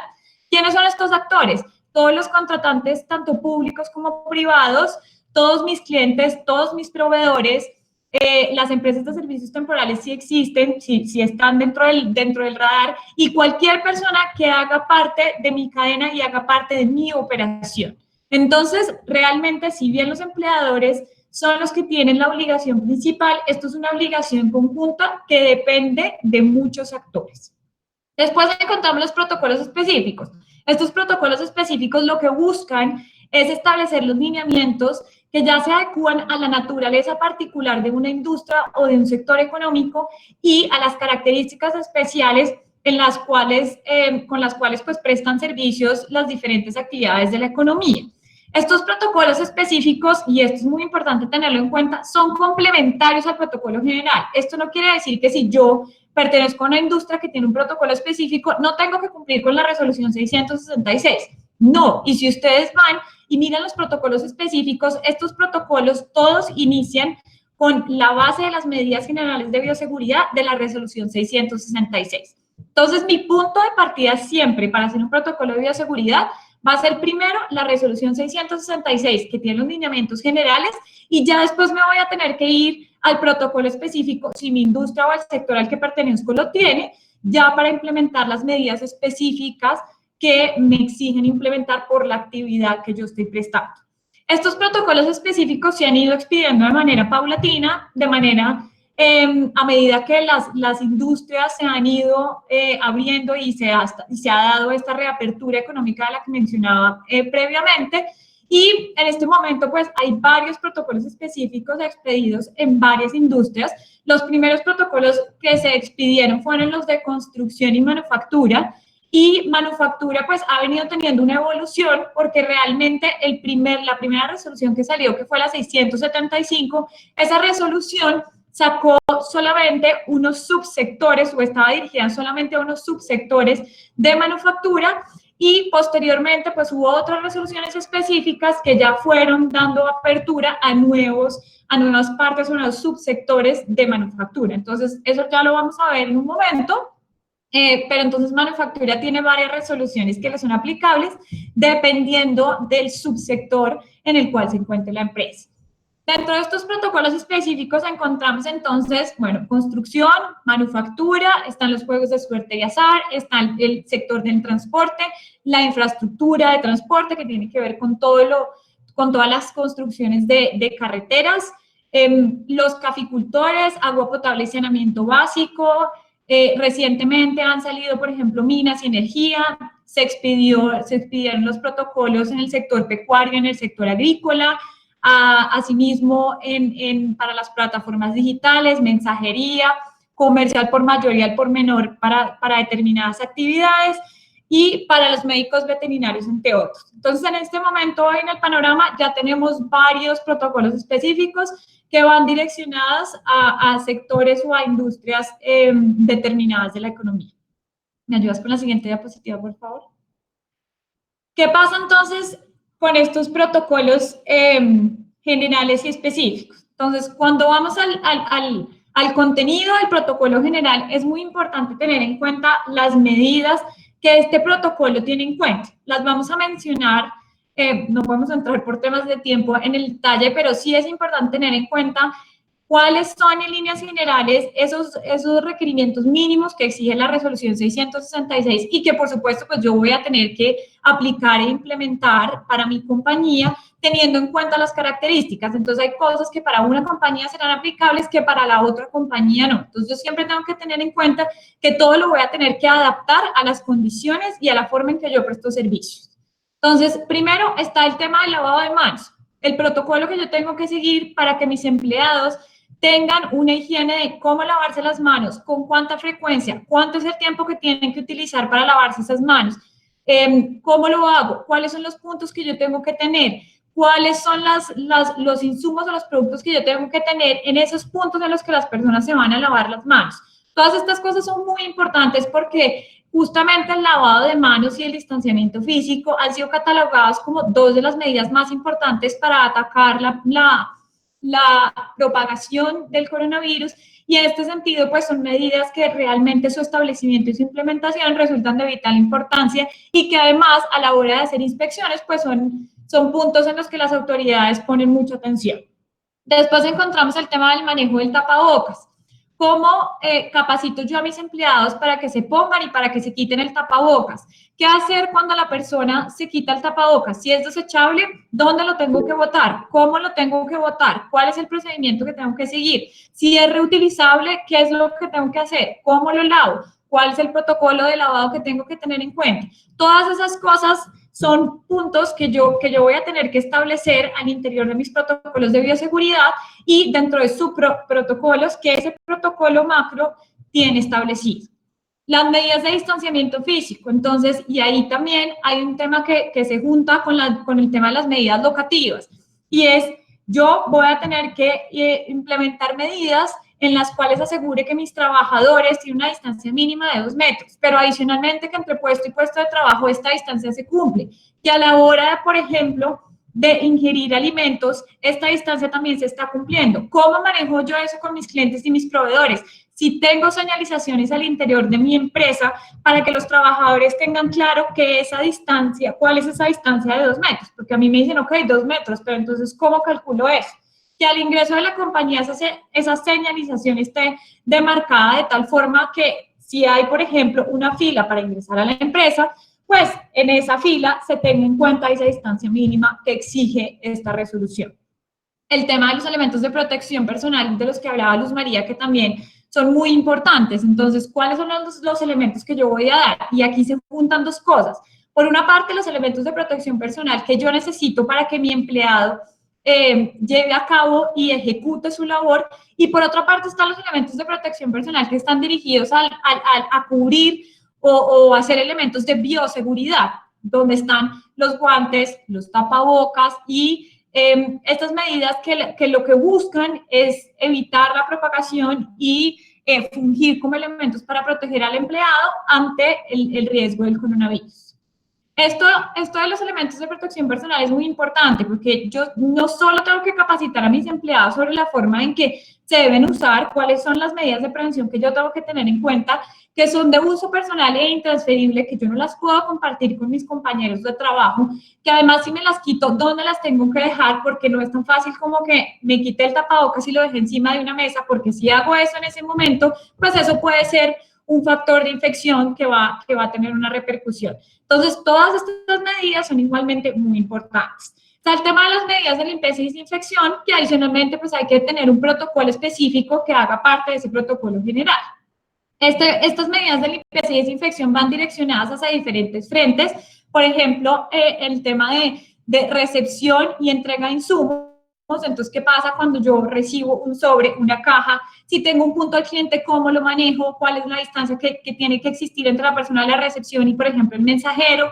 ¿Quiénes son estos actores? Todos los contratantes, tanto públicos como privados, todos mis clientes, todos mis proveedores, las empresas de servicios temporales sí existen, sí están dentro del radar, y cualquier persona que haga parte de mi cadena y haga parte de mi operación. Entonces, realmente, si bien los empleadores son los que tienen la obligación principal, esto es una obligación conjunta que depende de muchos actores. Después encontramos los protocolos específicos. Estos protocolos específicos lo que buscan es establecer los lineamientos que ya se adecúan a la naturaleza particular de una industria o de un sector económico y a las características especiales en las cuales, con las cuales pues, prestan servicios las diferentes actividades de la economía. Estos protocolos específicos, y esto es muy importante tenerlo en cuenta, son complementarios al protocolo general. Esto no quiere decir que si yo pertenezco a una industria que tiene un protocolo específico, no tengo que cumplir con la resolución 666. No, y si ustedes van y miran los protocolos específicos, estos protocolos todos inician con la base de las medidas generales de bioseguridad de la resolución 666. Entonces, mi punto de partida siempre para hacer un protocolo de bioseguridad va a ser primero la resolución 666, que tiene los lineamientos generales, y ya después me voy a tener que ir al protocolo específico, si mi industria o el sector al que pertenezco lo tiene, ya para implementar las medidas específicas que me exigen implementar por la actividad que yo estoy prestando. Estos protocolos específicos se han ido expidiendo de manera paulatina, de manera a medida que las industrias se han ido abriendo y se ha dado esta reapertura económica de la que mencionaba previamente. Y en este momento, pues, hay varios protocolos específicos expedidos en varias industrias. Los primeros protocolos que se expidieron fueron los de construcción y manufactura. Y manufactura, pues, ha venido teniendo una evolución porque realmente la primera resolución que salió, que fue la 675, esa resolución sacó solamente unos subsectores o estaba dirigida solamente a unos subsectores de manufactura, y posteriormente pues hubo otras resoluciones específicas que ya fueron dando apertura a nuevas partes o nuevos subsectores de manufactura. Entonces eso ya lo vamos a ver en un momento, pero entonces manufactura tiene varias resoluciones que le son aplicables dependiendo del subsector en el cual se encuentre la empresa. Dentro de estos protocolos específicos encontramos entonces, bueno, construcción, manufactura, están los juegos de suerte y azar, está el sector del transporte, la infraestructura de transporte que tiene que ver con todas las construcciones de carreteras, los caficultores, agua potable y saneamiento básico. Recientemente han salido, por ejemplo, minas y energía, se expidieron los protocolos en el sector pecuario, en el sector agrícola. Asimismo, para las plataformas digitales, mensajería, comercial por mayoría al por menor para determinadas actividades, y para los médicos veterinarios, entre otros. Entonces, en este momento, hoy en el panorama, ya tenemos varios protocolos específicos que van direccionados a sectores o a industrias determinadas de la economía. ¿Me ayudas con la siguiente diapositiva, por favor? ¿Qué pasa entonces con estos protocolos generales y específicos? Entonces, cuando vamos al contenido del protocolo general, es muy importante tener en cuenta las medidas que este protocolo tiene en cuenta. Las vamos a mencionar, no podemos entrar por temas de tiempo en el detalle, pero sí es importante tener en cuenta cuáles son en líneas generales esos requerimientos mínimos que exige la resolución 666 y que, por supuesto, pues yo voy a tener que aplicar e implementar para mi compañía teniendo en cuenta las características. Entonces, hay cosas que para una compañía serán aplicables que para la otra compañía no. Entonces, yo siempre tengo que tener en cuenta que todo lo voy a tener que adaptar a las condiciones y a la forma en que yo presto servicios. Entonces, primero está el tema del lavado de manos. El protocolo que yo tengo que seguir para que mis empleados tengan una higiene de cómo lavarse las manos, con cuánta frecuencia, cuánto es el tiempo que tienen que utilizar para lavarse esas manos, cómo lo hago, cuáles son los puntos que yo tengo que tener, cuáles son los insumos o los productos que yo tengo que tener en esos puntos en los que las personas se van a lavar las manos. Todas estas cosas son muy importantes porque justamente el lavado de manos y el distanciamiento físico han sido catalogados como dos de las medidas más importantes para atacar la propagación del coronavirus, y en este sentido pues son medidas que realmente su establecimiento y su implementación resultan de vital importancia y que además a la hora de hacer inspecciones pues son puntos en los que las autoridades ponen mucha atención. Después encontramos el tema del manejo del tapabocas. ¿Cómo capacito yo a mis empleados para que se pongan y para que se quiten el tapabocas? ¿Qué hacer cuando la persona se quita el tapabocas? Si es desechable, ¿dónde lo tengo que botar? ¿Cómo lo tengo que botar? ¿Cuál es el procedimiento que tengo que seguir? Si es reutilizable, ¿qué es lo que tengo que hacer? ¿Cómo lo lavo? ¿Cuál es el protocolo de lavado que tengo que tener en cuenta? Todas esas cosas son puntos que yo voy a tener que establecer al interior de mis protocolos de bioseguridad y dentro de sus protocolos que ese protocolo macro tiene establecido. Las medidas de distanciamiento físico, entonces, y ahí también hay un tema que se junta con el tema de las medidas locativas, y es, yo voy a tener que implementar medidas en las cuales asegure que mis trabajadores tienen una distancia mínima de 2 metros, pero adicionalmente que entre puesto y puesto de trabajo esta distancia se cumple. Y a la hora, por ejemplo, de ingerir alimentos, esta distancia también se está cumpliendo. ¿Cómo manejo yo eso con mis clientes y mis proveedores? Si tengo señalizaciones al interior de mi empresa para que los trabajadores tengan claro que esa distancia, ¿cuál es esa distancia de 2 metros? Porque a mí me dicen, ok, 2 metros, pero entonces, ¿cómo calculo eso? Que al ingreso de la compañía esa señalización esté demarcada de tal forma que si hay, por ejemplo, una fila para ingresar a la empresa, pues en esa fila se tenga en cuenta esa distancia mínima que exige esta resolución. El tema de los elementos de protección personal de los que hablaba Luz María, que también son muy importantes. Entonces, ¿cuáles son los elementos que yo voy a dar? Y aquí se juntan dos cosas. Por una parte, los elementos de protección personal que yo necesito para que mi empleado lleve a cabo y ejecute su labor, y por otra parte están los elementos de protección personal que están dirigidos a cubrir o hacer elementos de bioseguridad, donde están los guantes, los tapabocas y estas medidas que lo que buscan es evitar la propagación y fungir como elementos para proteger al empleado ante el riesgo del coronavirus. Esto de los elementos de protección personal es muy importante porque yo no solo tengo que capacitar a mis empleados sobre la forma en que se deben usar, cuáles son las medidas de prevención que yo tengo que tener en cuenta, que son de uso personal e intransferible, que yo no las puedo compartir con mis compañeros de trabajo, que además si me las quito, ¿dónde las tengo que dejar? Porque no es tan fácil como que me quite el tapabocas y lo deje encima de una mesa, porque si hago eso en ese momento, pues eso puede ser un factor de infección que va a tener una repercusión. Entonces, todas estas medidas son igualmente muy importantes. Está el tema de las medidas de limpieza y desinfección, que adicionalmente pues hay que tener un protocolo específico que haga parte de ese protocolo general. Estas medidas de limpieza y desinfección van direccionadas hacia diferentes frentes. Por ejemplo, el tema de recepción y entrega de insumos. Entonces, ¿qué pasa cuando yo recibo un sobre, una caja? Si tengo un punto al cliente, ¿cómo lo manejo? ¿Cuál es la distancia que tiene que existir entre la persona de la recepción y, por ejemplo, el mensajero?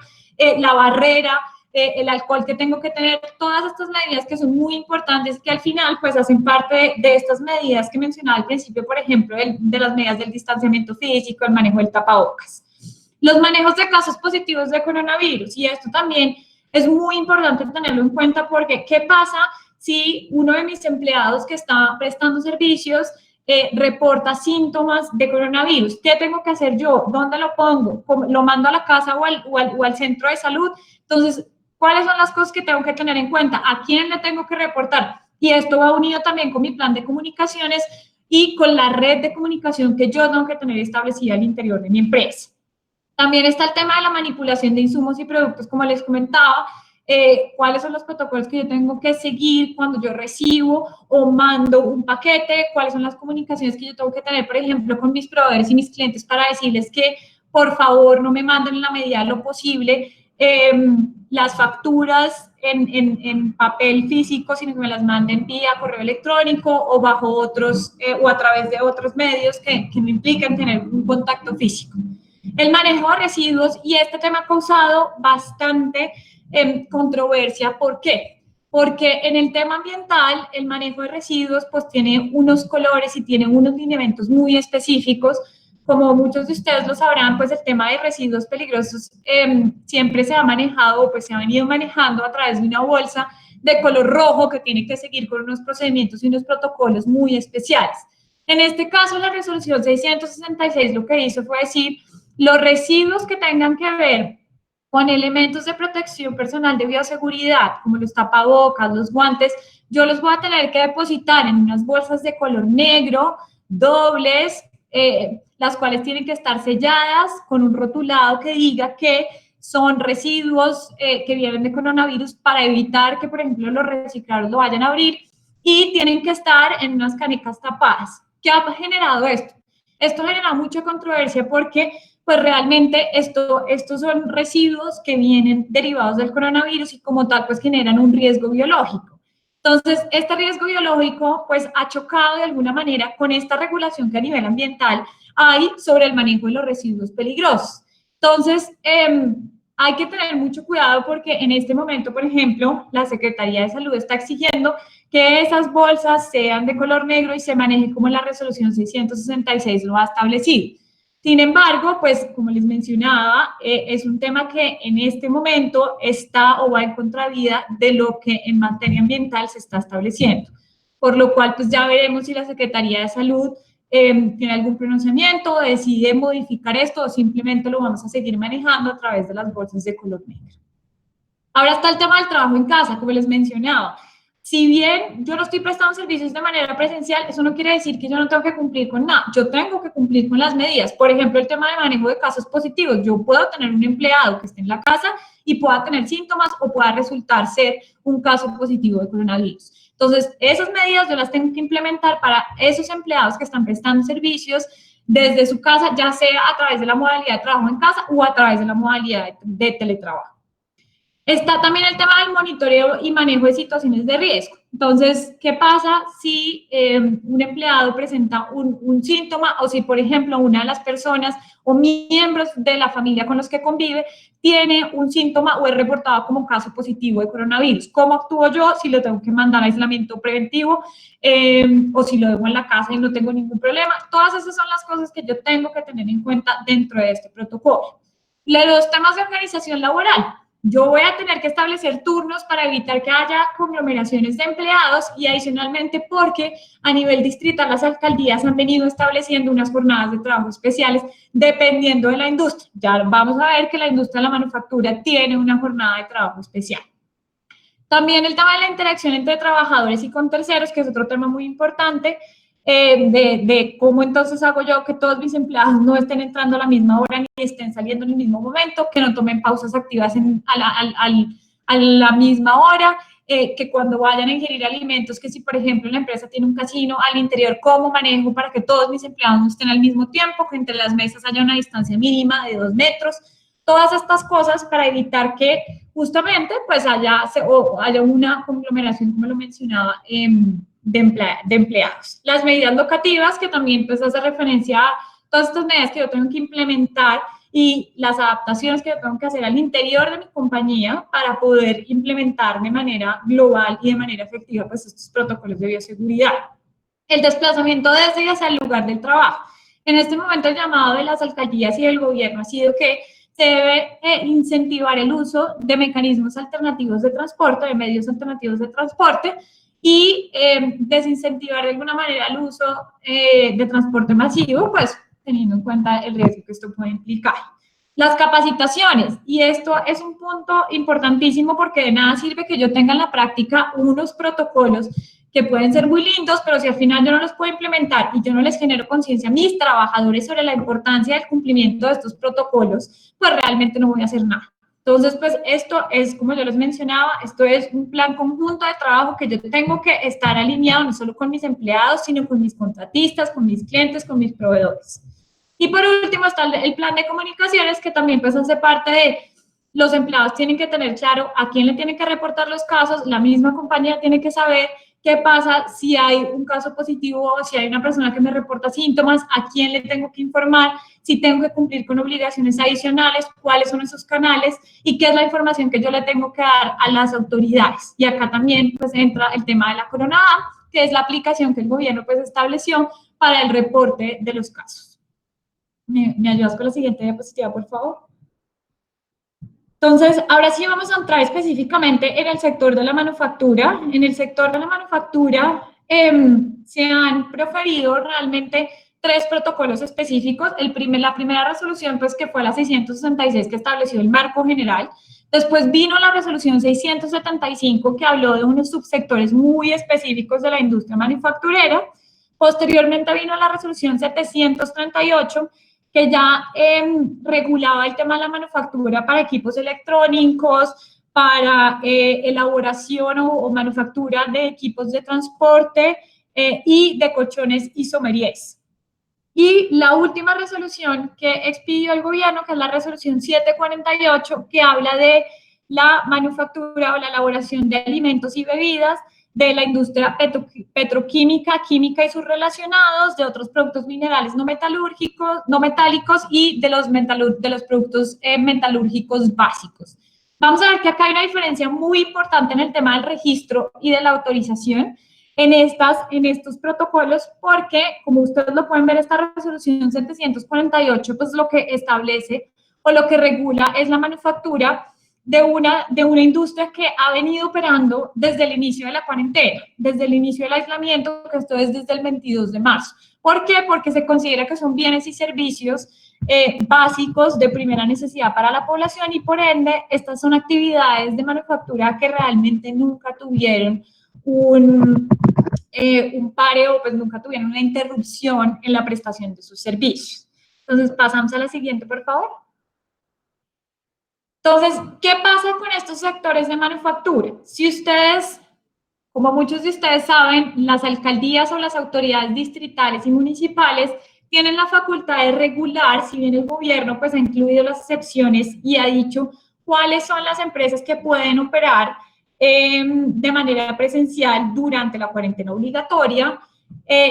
La barrera, el alcohol que tengo que tener, todas estas medidas que son muy importantes, que al final, pues, hacen parte de estas medidas que mencionaba al principio, por ejemplo, de las medidas del distanciamiento físico, el manejo del tapabocas. Los manejos de casos positivos de coronavirus, y esto también es muy importante tenerlo en cuenta porque, ¿qué pasa si uno de mis empleados que está prestando servicios reporta síntomas de coronavirus? ¿Qué tengo que hacer yo? ¿Dónde lo pongo? ¿Lo mando a la casa o al centro de salud? Entonces, ¿cuáles son las cosas que tengo que tener en cuenta? ¿A quién le tengo que reportar? Y esto va unido también con mi plan de comunicaciones y con la red de comunicación que yo tengo que tener establecida al interior de mi empresa. También está el tema de la manipulación de insumos y productos, como les comentaba. Cuáles son los protocolos que yo tengo que seguir cuando yo recibo o mando un paquete, cuáles son las comunicaciones que yo tengo que tener, por ejemplo, con mis proveedores y mis clientes para decirles que por favor no me manden en la medida de lo posible las facturas en papel físico, sino que me las manden vía correo electrónico o bajo otros o a través de otros medios que no implican tener un contacto físico. El manejo de residuos, y este tema ha causado bastante controversia. ¿Por qué? Porque en el tema ambiental, el manejo de residuos pues tiene unos colores y tiene unos lineamientos muy específicos. Como muchos de ustedes lo sabrán, pues el tema de residuos peligrosos siempre se ha manejado, pues se ha venido manejando a través de una bolsa de color rojo que tiene que seguir con unos procedimientos y unos protocolos muy especiales. En este caso, la resolución 666 lo que hizo fue decir, los residuos que tengan que ver con elementos de protección personal de bioseguridad, como los tapabocas, los guantes, yo los voy a tener que depositar en unas bolsas de color negro, dobles, las cuales tienen que estar selladas con un rotulado que diga que son residuos que vienen de coronavirus para evitar que, por ejemplo, los reciclados lo vayan a abrir, y tienen que estar en unas canecas tapadas. ¿Qué ha generado esto? Esto genera mucha controversia porque pues realmente estos son residuos que vienen derivados del coronavirus y como tal pues generan un riesgo biológico. Entonces, este riesgo biológico pues ha chocado de alguna manera con esta regulación que a nivel ambiental hay sobre el manejo de los residuos peligrosos. Entonces, hay que tener mucho cuidado porque en este momento, por ejemplo, la Secretaría de Salud está exigiendo que esas bolsas sean de color negro y se maneje como la resolución 666 lo ha establecido. Sin embargo, pues como les mencionaba, es un tema que en este momento está o va en contravía de lo que en materia ambiental se está estableciendo. Por lo cual, pues ya veremos si la Secretaría de Salud tiene algún pronunciamiento, decide modificar esto o simplemente lo vamos a seguir manejando a través de las bolsas de color negro. Ahora está el tema del trabajo en casa, como les mencionaba. Si bien yo no estoy prestando servicios de manera presencial, eso no quiere decir que yo no tengo que cumplir con nada. Yo tengo que cumplir con las medidas. Por ejemplo, el tema de manejo de casos positivos. Yo puedo tener un empleado que esté en la casa y pueda tener síntomas o pueda resultar ser un caso positivo de coronavirus. Entonces, esas medidas yo las tengo que implementar para esos empleados que están prestando servicios desde su casa, ya sea a través de la modalidad de trabajo en casa o a través de la modalidad de teletrabajo. Está también el tema del monitoreo y manejo de situaciones de riesgo. Entonces, ¿qué pasa si un empleado presenta un síntoma o si, por ejemplo, una de las personas o miembros de la familia con los que convive tiene un síntoma o es reportado como caso positivo de coronavirus? ¿Cómo actúo yo si lo tengo que mandar a aislamiento preventivo o si lo dejo en la casa y no tengo ningún problema? Todas esas son las cosas que yo tengo que tener en cuenta dentro de este protocolo. Los temas de organización laboral. Yo voy a tener que establecer turnos para evitar que haya conglomeraciones de empleados y adicionalmente porque a nivel distrital las alcaldías han venido estableciendo unas jornadas de trabajo especiales dependiendo de la industria. Ya vamos a ver que la industria de la manufactura tiene una jornada de trabajo especial. También el tema de la interacción entre trabajadores y con terceros, que es otro tema muy importante, de cómo entonces hago yo que todos mis empleados no estén entrando a la misma hora ni estén saliendo en el mismo momento, que no tomen pausas activas a la misma hora, que cuando vayan a ingerir alimentos, que si por ejemplo la empresa tiene un casino al interior, cómo manejo para que todos mis empleados no estén al mismo tiempo, que entre las mesas haya una distancia mínima de 2 metros, todas estas cosas para evitar que justamente pues haya una conglomeración, como lo mencionaba, de empleados. Las medidas locativas, que también pues hace referencia a todas estas medidas que yo tengo que implementar y las adaptaciones que yo tengo que hacer al interior de mi compañía para poder implementar de manera global y de manera efectiva pues estos protocolos de bioseguridad. El desplazamiento desde y hacia el lugar del trabajo. En este momento el llamado de las alcaldías y del gobierno ha sido que se debe incentivar el uso de mecanismos alternativos de transporte, de medios alternativos de transporte, y desincentivar de alguna manera el uso de transporte masivo, pues teniendo en cuenta el riesgo que esto puede implicar. Las capacitaciones, y esto es un punto importantísimo porque de nada sirve que yo tenga en la práctica unos protocolos que pueden ser muy lindos, pero si al final yo no los puedo implementar y yo no les genero conciencia a mis trabajadores sobre la importancia del cumplimiento de estos protocolos, pues realmente no voy a hacer nada. Entonces, pues esto es, como yo les mencionaba, esto es un plan conjunto de trabajo que yo tengo que estar alineado no solo con mis empleados, sino con mis contratistas, con mis clientes, con mis proveedores. Y por último está el plan de comunicaciones, que también pues hace parte de los empleados tienen que tener claro a quién le tienen que reportar los casos, la misma compañía tiene que saber qué pasa si hay un caso positivo o si hay una persona que me reporta síntomas, a quién le tengo que informar, si tengo que cumplir con obligaciones adicionales, cuáles son esos canales y qué es la información que yo le tengo que dar a las autoridades. Y acá también pues entra el tema de la Corona App, que es la aplicación que el gobierno pues estableció para el reporte de los casos. ¿Me ayudas con la siguiente diapositiva, por favor? Entonces, ahora sí vamos a entrar específicamente en el sector de la manufactura. En el sector de la manufactura se han proferido realmente 3 protocolos específicos. La primera resolución, pues, que fue la 666, que estableció el marco general, Después vino la resolución 675 que habló de unos subsectores muy específicos de la industria manufacturera. Posteriormente vino la resolución 738 que ya regulaba el tema de la manufactura para equipos electrónicos, para elaboración o manufactura de equipos de transporte y de colchones y sommeliers. Y la última resolución que expidió el gobierno, que es la resolución 748, que habla de la manufactura o la elaboración de alimentos y bebidas, de la industria petroquímica, química y sus relacionados, de otros productos minerales no metalúrgicos, no metálicos y de los productos metalúrgicos básicos. Vamos a ver que acá hay una diferencia muy importante en el tema del registro y de la autorización en estos protocolos, porque, como ustedes lo pueden ver, esta resolución 748, pues lo que establece o lo que regula es la manufactura de una industria que ha venido operando desde el inicio de la cuarentena, desde el inicio del aislamiento, que esto es desde el 22 de marzo. ¿Por qué? Porque se considera que son bienes y servicios básicos de primera necesidad para la población y, por ende, estas son actividades de manufactura que realmente nunca tuvieron un pare o pues nunca tuvieron una interrupción en la prestación de sus servicios. Entonces, pasamos a la siguiente, por favor. Entonces, ¿qué pasa con estos sectores de manufactura? Si ustedes, como muchos de ustedes saben, las alcaldías o las autoridades distritales y municipales tienen la facultad de regular, si bien el gobierno pues ha incluido las excepciones y ha dicho cuáles son las empresas que pueden operar de manera presencial durante la cuarentena obligatoria.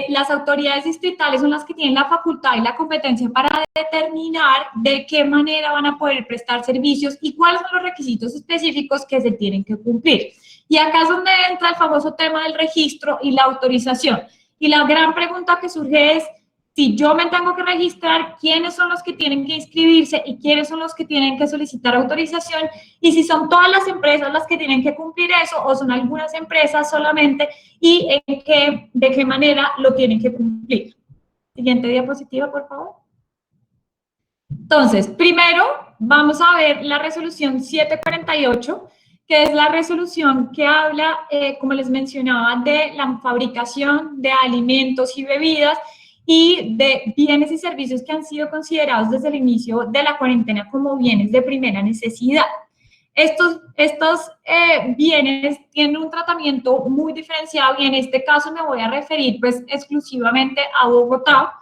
Las autoridades distritales son las que tienen la facultad y la competencia para determinar de qué manera van a poder prestar servicios y cuáles son los requisitos específicos que se tienen que cumplir. Y acá es donde entra el famoso tema del registro y la autorización. Y la gran pregunta que surge es, si yo me tengo que registrar, ¿quiénes son los que tienen que inscribirse y quiénes son los que tienen que solicitar autorización? Y si son todas las empresas las que tienen que cumplir eso o son algunas empresas solamente y de qué manera lo tienen que cumplir. Siguiente diapositiva, por favor. Entonces, primero vamos a ver la resolución 748, que es la resolución que habla, como les mencionaba, de la fabricación de alimentos y bebidas y de bienes y servicios que han sido considerados desde el inicio de la cuarentena como bienes de primera necesidad. Estos bienes tienen un tratamiento muy diferenciado y en este caso me voy a referir pues exclusivamente a Bogotá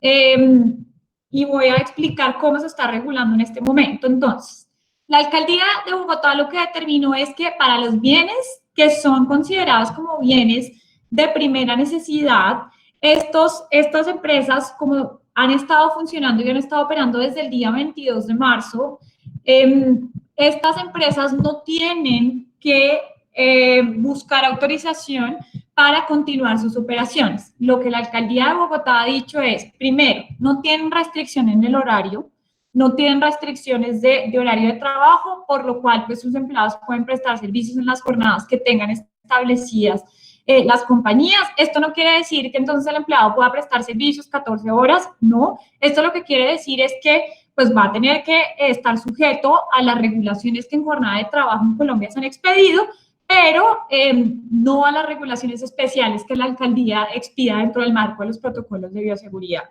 y voy a explicar cómo se está regulando en este momento. Entonces, la alcaldía de Bogotá lo que determinó es que para los bienes que son considerados como bienes de primera necesidad, estas empresas, como han estado funcionando y han estado operando desde el día 22 de marzo, estas empresas no tienen que buscar autorización para continuar sus operaciones. Lo que la alcaldía de Bogotá ha dicho es, primero, no tienen restricción en el horario, no tienen restricciones de horario de trabajo, por lo cual pues sus empleados pueden prestar servicios en las jornadas que tengan establecidas las compañías. Esto no quiere decir que entonces el empleado pueda prestar servicios 14 horas, no. Esto lo que quiere decir es que pues va a tener que estar sujeto a las regulaciones que en jornada de trabajo en Colombia se han expedido, pero no a las regulaciones especiales que la alcaldía expida dentro del marco de los protocolos de bioseguridad.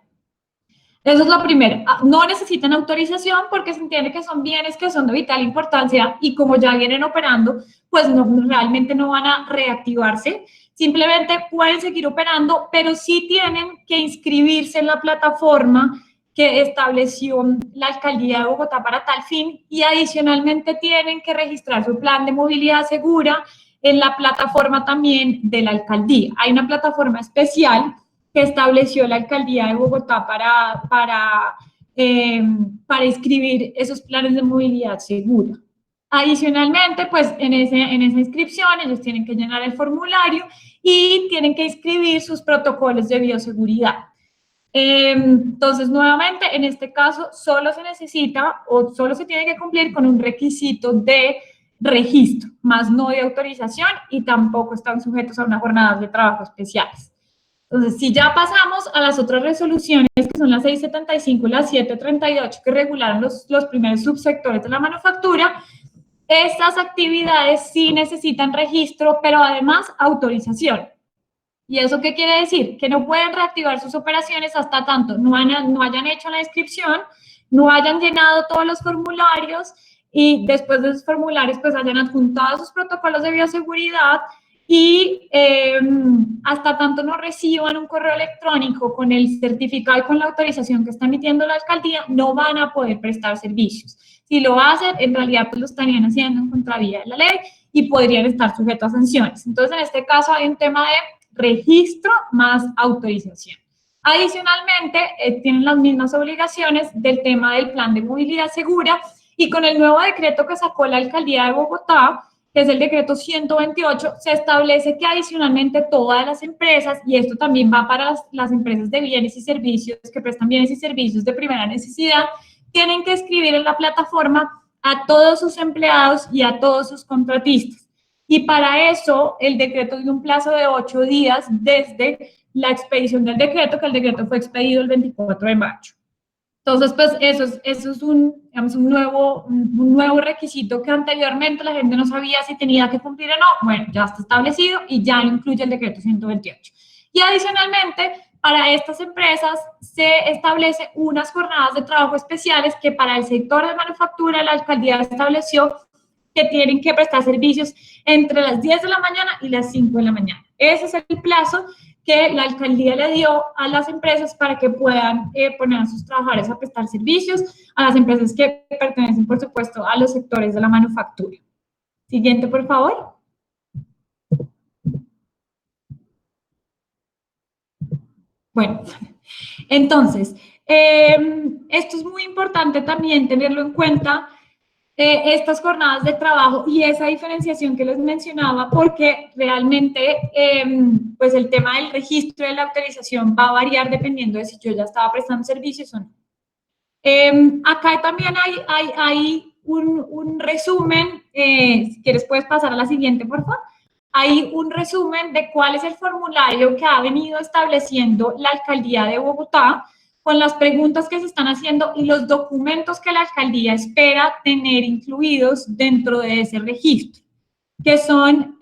Eso es lo primero. No necesitan autorización porque se entiende que son bienes que son de vital importancia y como ya vienen operando, pues realmente no van a reactivarse. Simplemente pueden seguir operando, pero sí tienen que inscribirse en la plataforma que estableció la alcaldía de Bogotá para tal fin y adicionalmente tienen que registrar su plan de movilidad segura en la plataforma también de la alcaldía. Hay una plataforma especial que estableció la alcaldía de Bogotá para inscribir esos planes de movilidad segura. Adicionalmente, pues en esa inscripción ellos tienen que llenar el formulario y tienen que inscribir sus protocolos de bioseguridad. Entonces, nuevamente, en este caso, solo se necesita o solo se tiene que cumplir con un requisito de registro, más no de autorización y tampoco están sujetos a unas jornadas de trabajo especiales. Entonces, si ya pasamos a las otras resoluciones, que son las 675 y las 738, que regularon los primeros subsectores de la manufactura, estas actividades sí necesitan registro, pero además autorización. ¿Y eso qué quiere decir? Que no pueden reactivar sus operaciones hasta tanto no hayan hecho la inscripción, no hayan llenado todos los formularios y después de esos formularios pues hayan adjuntado sus protocolos de bioseguridad y hasta tanto no reciban un correo electrónico con el certificado y con la autorización que está emitiendo la alcaldía, no van a poder prestar servicios. Si lo hacen, en realidad pues lo estarían haciendo en contravía de la ley y podrían estar sujetos a sanciones. Entonces, en este caso hay un tema de registro más autorización. Adicionalmente, tienen las mismas obligaciones del tema del plan de movilidad segura y con el nuevo decreto que sacó la alcaldía de Bogotá, que es el decreto 128, se establece que adicionalmente todas las empresas, y esto también va para las empresas de bienes y servicios que prestan bienes y servicios de primera necesidad, tienen que escribir en la plataforma a todos sus empleados y a todos sus contratistas. Y para eso el decreto dio un plazo de 8 días desde la expedición del decreto, que el decreto fue expedido el 24 de mayo. Entonces, pues eso es digamos, un nuevo requisito que anteriormente la gente no sabía si tenía que cumplir o no. Bueno, ya está establecido y ya lo incluye el decreto 128. Y adicionalmente, para estas empresas se establece unas jornadas de trabajo especiales que para el sector de manufactura la alcaldía estableció que tienen que prestar servicios entre las 10 de la mañana y las 5 de la mañana. Ese es el plazo que la alcaldía le dio a las empresas para que puedan poner a sus trabajadores a prestar servicios, a las empresas que pertenecen, por supuesto, a los sectores de la manufactura. Siguiente, por favor. Bueno, entonces, esto es muy importante también tenerlo en cuenta, estas jornadas de trabajo y esa diferenciación que les mencionaba, porque realmente pues el tema del registro de la autorización va a variar dependiendo de si yo ya estaba prestando servicios o no. Acá también hay un resumen, si quieres puedes pasar a la siguiente, por favor. Hay un resumen de cuál es el formulario que ha venido estableciendo la alcaldía de Bogotá, con las preguntas que se están haciendo y los documentos que la alcaldía espera tener incluidos dentro de ese registro, que son,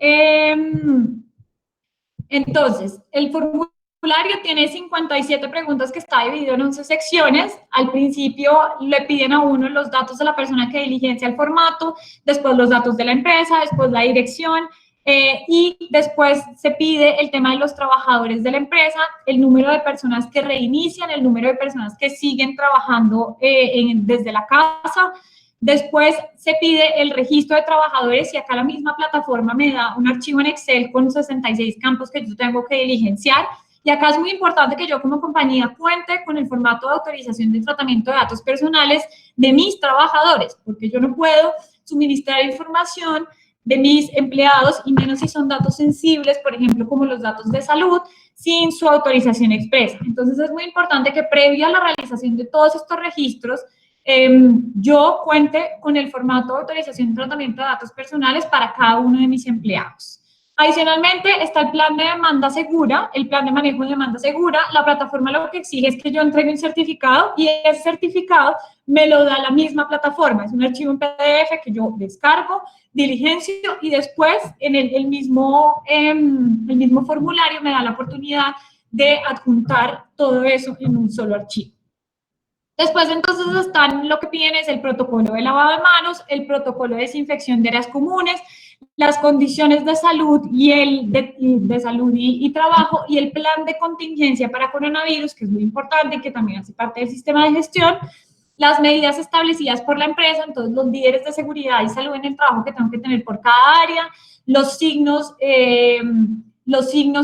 entonces, el formulario tiene 57 preguntas que está dividido en 11 secciones. Al principio le piden a uno los datos de la persona que diligencia el formato, después los datos de la empresa, después la dirección, y después se pide el tema de los trabajadores de la empresa, el número de personas que reinician, el número de personas que siguen trabajando desde la casa. Después se pide el registro de trabajadores y acá la misma plataforma me da un archivo en Excel con 66 campos que yo tengo que diligenciar. Y acá es muy importante que yo como compañía cuente con el formato de autorización de tratamiento de datos personales de mis trabajadores, porque yo no puedo suministrar información de mis empleados, y menos si son datos sensibles, por ejemplo, como los datos de salud, sin su autorización expresa. Entonces, es muy importante que previo a la realización de todos estos registros, yo cuente con el formato de autorización de tratamiento de datos personales para cada uno de mis empleados. Adicionalmente, está el plan de demanda segura, el plan de manejo de demanda segura. La plataforma lo que exige es que yo entregue un certificado y ese certificado me lo da la misma plataforma. Es un archivo en PDF que yo descargo, diligencio y después en el mismo formulario me da la oportunidad de adjuntar todo eso en un solo archivo. Después, entonces, están lo que piden es el protocolo de lavado de manos, el protocolo de desinfección de áreas comunes, las condiciones de salud de salud y trabajo y el plan de contingencia para coronavirus, que es muy importante y que también hace parte del sistema de gestión, las medidas establecidas por la empresa, entonces los líderes de seguridad y salud en el trabajo que tengo que tener por cada área, los signos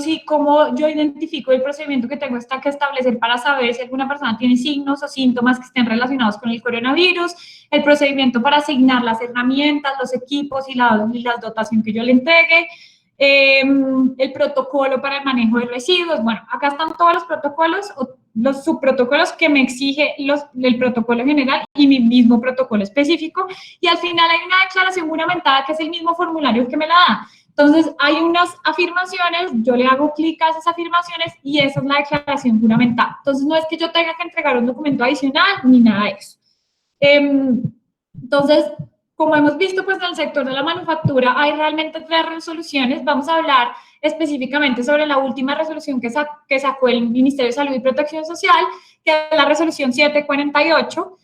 y cómo yo identifico el procedimiento que tengo que establecer para saber si alguna persona tiene signos o síntomas que estén relacionados con el coronavirus, el procedimiento para asignar las herramientas, los equipos y la dotación que yo le entregue, el protocolo para el manejo de residuos. Bueno, acá están todos los protocolos, los subprotocolos que me exige el protocolo general y mi mismo protocolo específico, y al final hay una declaración juramentada que es el mismo formulario que me la da. Entonces, hay unas afirmaciones, yo le hago clic a esas afirmaciones y esa es la declaración juramentada. Entonces, no es que yo tenga que entregar un documento adicional ni nada de eso. Entonces, como hemos visto, pues en el sector de la manufactura hay realmente 3 resoluciones. Vamos a hablar específicamente sobre la última resolución que sacó el Ministerio de Salud y Protección Social, que es la resolución 748.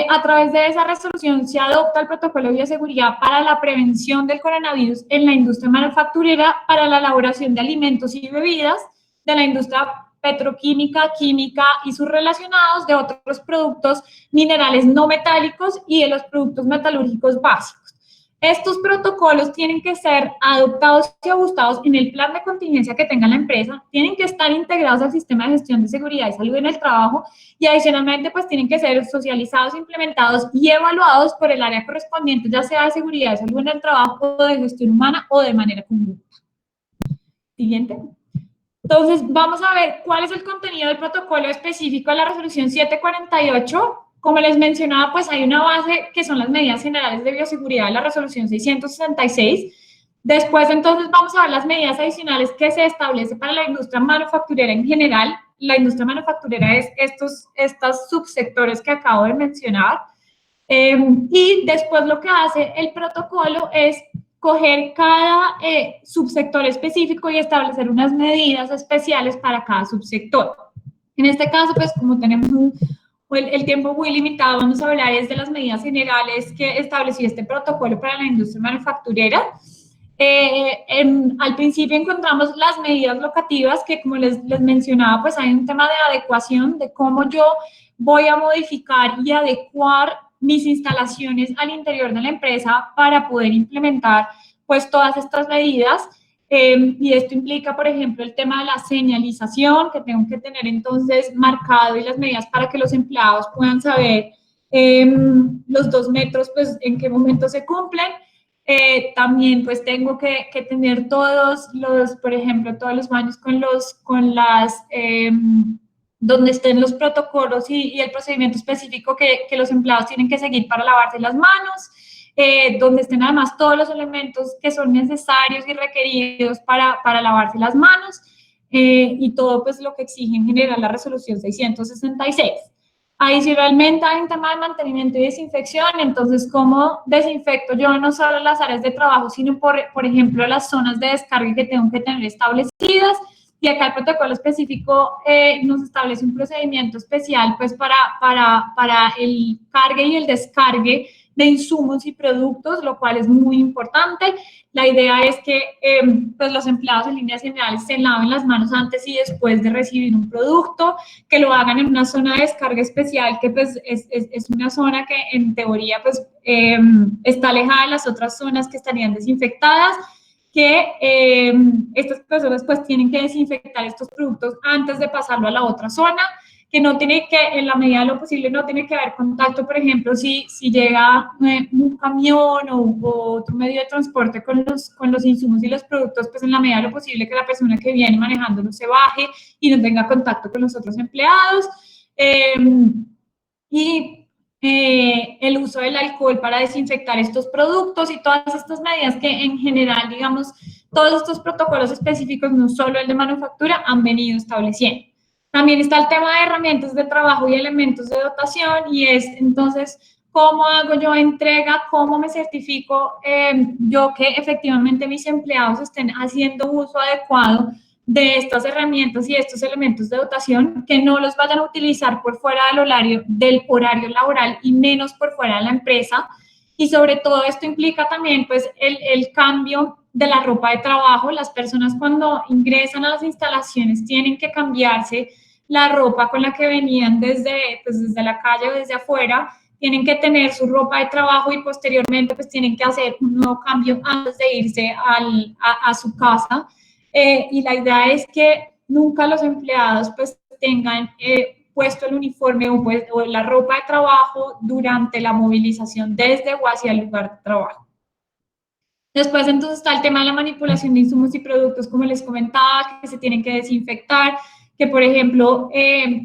A través de esa resolución se adopta el protocolo de bioseguridad para la prevención del coronavirus en la industria manufacturera, para la elaboración de alimentos y bebidas, de la industria petroquímica, química y sus relacionados, de otros productos minerales no metálicos y de los productos metalúrgicos básicos. Estos protocolos tienen que ser adoptados y ajustados en el plan de contingencia que tenga la empresa, tienen que estar integrados al sistema de gestión de seguridad y salud en el trabajo y adicionalmente pues tienen que ser socializados, implementados y evaluados por el área correspondiente, ya sea de seguridad y salud en el trabajo o de gestión humana o de manera conjunta. Siguiente. Entonces, vamos a ver cuál es el contenido del protocolo específico de la resolución 748. Como les mencionaba, pues hay una base que son las medidas generales de bioseguridad de la resolución 666. Después, entonces, vamos a ver las medidas adicionales que se establece para la industria manufacturera en general. La industria manufacturera es estos subsectores que acabo de mencionar. Y después lo que hace el protocolo es coger cada subsector específico y establecer unas medidas especiales para cada subsector. En este caso, pues como tenemos el tiempo muy limitado, vamos a hablar de las medidas generales que estableció este protocolo para la industria manufacturera. Al principio encontramos las medidas locativas que, como les mencionaba, pues hay un tema de adecuación, de cómo yo voy a modificar y adecuar mis instalaciones al interior de la empresa para poder implementar pues todas estas medidas. Y esto implica, por ejemplo, el tema de la señalización, que tengo que tener entonces marcado y las medidas para que los empleados puedan saber los 2 metros, pues en qué momento se cumplen. También pues tengo que tener todos los, por ejemplo, todos los baños con las, donde estén los protocolos y el procedimiento específico que los empleados tienen que seguir para lavarse las manos. Donde estén además todos los elementos que son necesarios y requeridos para lavarse las manos y todo pues lo que exige en general la resolución 666. Adicionalmente hay un tema de mantenimiento y desinfección, entonces cómo desinfecto yo no solo las áreas de trabajo, sino por ejemplo las zonas de descarga que tengo que tener establecidas. Y acá el protocolo específico nos establece un procedimiento especial pues para el cargue y el descargue de insumos y productos, lo cual es muy importante. La idea es que pues los empleados en líneas generales se laven las manos antes y después de recibir un producto, que lo hagan en una zona de descarga especial, que pues es una zona que en teoría pues está alejada de las otras zonas que estarían desinfectadas, que estas personas pues tienen que desinfectar estos productos antes de pasarlo a la otra zona, que no tiene que, en la medida de lo posible, no tiene que haber contacto, por ejemplo, si llega un camión o otro medio de transporte con los insumos y los productos, pues en la medida de lo posible que la persona que viene manejando no se baje y no tenga contacto con los otros empleados. El uso del alcohol para desinfectar estos productos y todas estas medidas que en general, digamos, todos estos protocolos específicos, no solo el de manufactura, han venido estableciendo. También está el tema de herramientas de trabajo y elementos de dotación y es entonces cómo hago yo entrega, cómo me certifico yo que efectivamente mis empleados estén haciendo uso adecuado de estas herramientas y estos elementos de dotación, que no los vayan a utilizar por fuera del horario laboral y menos por fuera de la empresa. Y sobre todo esto implica también pues el cambio de la ropa de trabajo. Las personas cuando ingresan a las instalaciones tienen que cambiarse la ropa con la que venían desde la calle o desde afuera, tienen que tener su ropa de trabajo y posteriormente pues tienen que hacer un nuevo cambio antes de irse a su casa. Y la idea es que nunca los empleados pues tengan puesto el uniforme o la ropa de trabajo durante la movilización desde o hacia el lugar de trabajo. Después entonces está el tema de la manipulación de insumos y productos, como les comentaba, que se tienen que desinfectar, que por ejemplo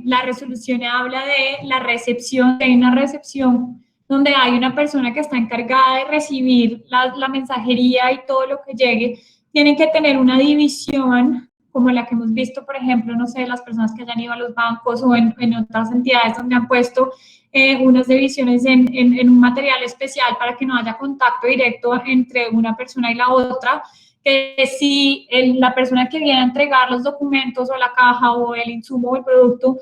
la resolución habla de la recepción, de una recepción donde hay una persona que está encargada de recibir la mensajería y todo lo que llegue, tienen que tener una división como la que hemos visto, por ejemplo, no sé, las personas que hayan ido a los bancos o en otras entidades donde han puesto unas divisiones en un material especial para que no haya contacto directo entre una persona y la otra, que si la persona que viene a entregar los documentos o la caja o el insumo o el producto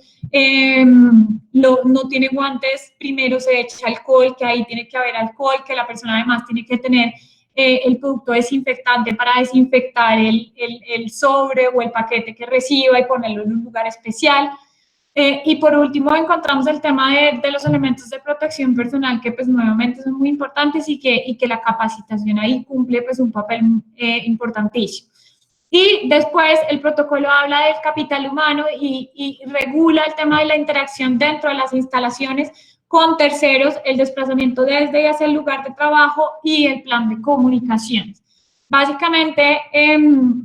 no tiene guantes, primero se echa alcohol, que ahí tiene que haber alcohol, que la persona además tiene que tener el producto desinfectante para desinfectar el sobre o el paquete que reciba y ponerlo en un lugar especial. Y por último encontramos el tema de los elementos de protección personal que pues nuevamente son muy importantes y que la capacitación ahí cumple pues un papel importantísimo. Y después el protocolo habla del capital humano y regula el tema de la interacción dentro de las instalaciones con terceros, el desplazamiento desde y hacia el lugar de trabajo y el plan de comunicaciones. Básicamente,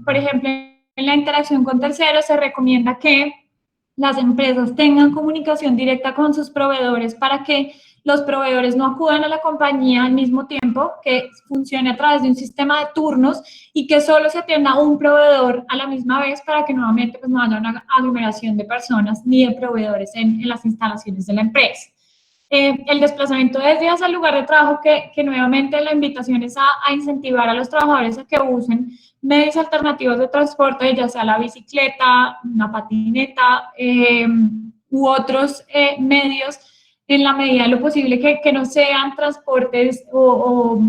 por ejemplo, en la interacción con terceros se recomienda que las empresas tengan comunicación directa con sus proveedores para que los proveedores no acudan a la compañía al mismo tiempo, que funcione a través de un sistema de turnos y que solo se atienda a un proveedor a la misma vez para que nuevamente pues, no haya una aglomeración de personas ni de proveedores en las instalaciones de la empresa. El desplazamiento desde y hacia el lugar de trabajo, que nuevamente la invitación es a incentivar a los trabajadores a que usen medios alternativos de transporte, ya sea la bicicleta, una patineta u otros medios en la medida de lo posible que no sean transportes o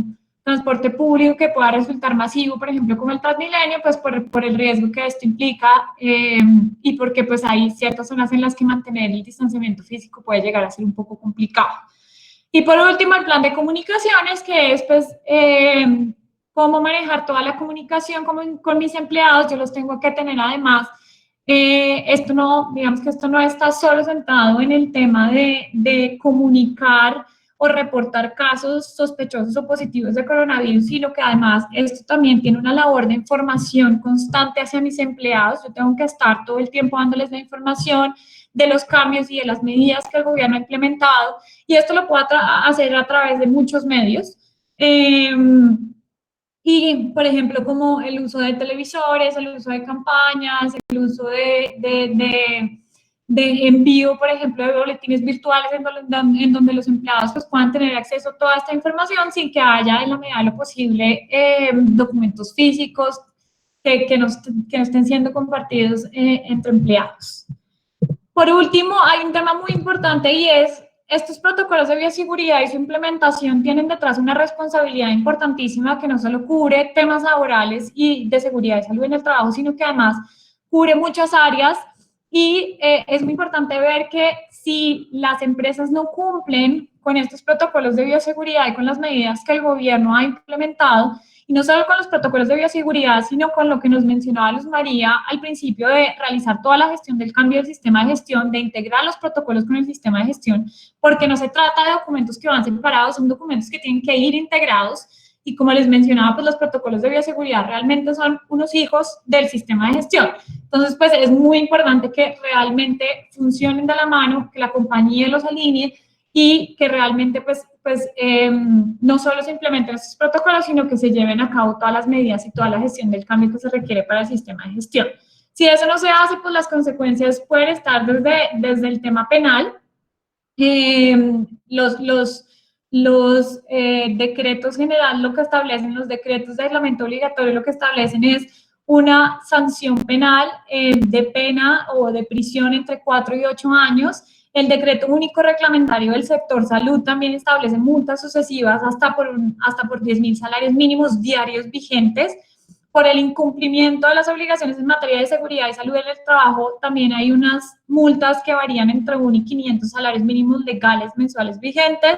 transporte público que pueda resultar masivo, por ejemplo, como el Transmilenio, pues por el riesgo que esto implica y porque pues hay ciertas zonas en las que mantener el distanciamiento físico puede llegar a ser un poco complicado. Y por último, el plan de comunicaciones, que es pues cómo manejar toda la comunicación con mis empleados. Yo los tengo que tener además, esto no, digamos que esto no está solo centrado en el tema de comunicar o reportar casos sospechosos o positivos de coronavirus, sino que además esto también tiene una labor de información constante hacia mis empleados. Yo tengo que estar todo el tiempo dándoles la información de los cambios y de las medidas que el gobierno ha implementado, y esto lo puedo hacer a través de muchos medios. Y, por ejemplo, como el uso de televisores, el uso de campañas, el uso de envío, por ejemplo, de boletines virtuales en donde los empleados pues, puedan tener acceso a toda esta información sin que haya, en la medida de lo posible, documentos físicos que no estén siendo compartidos entre empleados. Por último, hay un tema muy importante y es estos protocolos de bioseguridad y su implementación tienen detrás una responsabilidad importantísima que no solo cubre temas laborales y de seguridad y salud en el trabajo, sino que además cubre muchas áreas y es muy importante ver que si las empresas no cumplen con estos protocolos de bioseguridad y con las medidas que el gobierno ha implementado, y no solo con los protocolos de bioseguridad, sino con lo que nos mencionaba Luz María al principio de realizar toda la gestión del cambio del sistema de gestión, de integrar los protocolos con el sistema de gestión, porque no se trata de documentos que van separados, son documentos que tienen que ir integrados. Y como les mencionaba, pues los protocolos de bioseguridad realmente son unos hijos del sistema de gestión. Entonces, pues es muy importante que realmente funcionen de la mano, que la compañía los alinee y que realmente pues no solo se implementen estos protocolos, sino que se lleven a cabo todas las medidas y toda la gestión del cambio que se requiere para el sistema de gestión. Si eso no se hace, pues las consecuencias pueden estar desde el tema penal. Los decretos generales lo que establecen, los decretos de aislamiento obligatorio lo que establecen es una sanción penal de pena o de prisión entre 4 y 8 años. El decreto único reglamentario del sector salud también establece multas sucesivas hasta por 10.000 salarios mínimos diarios vigentes. Por el incumplimiento de las obligaciones en materia de seguridad y salud en el trabajo, también hay unas multas que varían entre 1 y 500 salarios mínimos legales mensuales vigentes.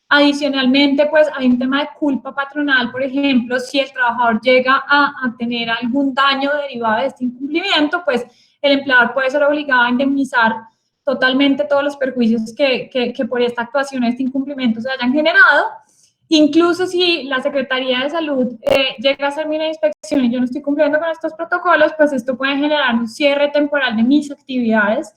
Adicionalmente, pues hay un tema de culpa patronal, por ejemplo, si el trabajador llega a tener algún daño derivado de este incumplimiento, pues el empleador puede ser obligado a indemnizar totalmente todos los perjuicios que por esta actuación, este incumplimiento se hayan generado. Incluso si la Secretaría de Salud llega a hacerme una inspección y yo no estoy cumpliendo con estos protocolos, pues esto puede generar un cierre temporal de mis actividades.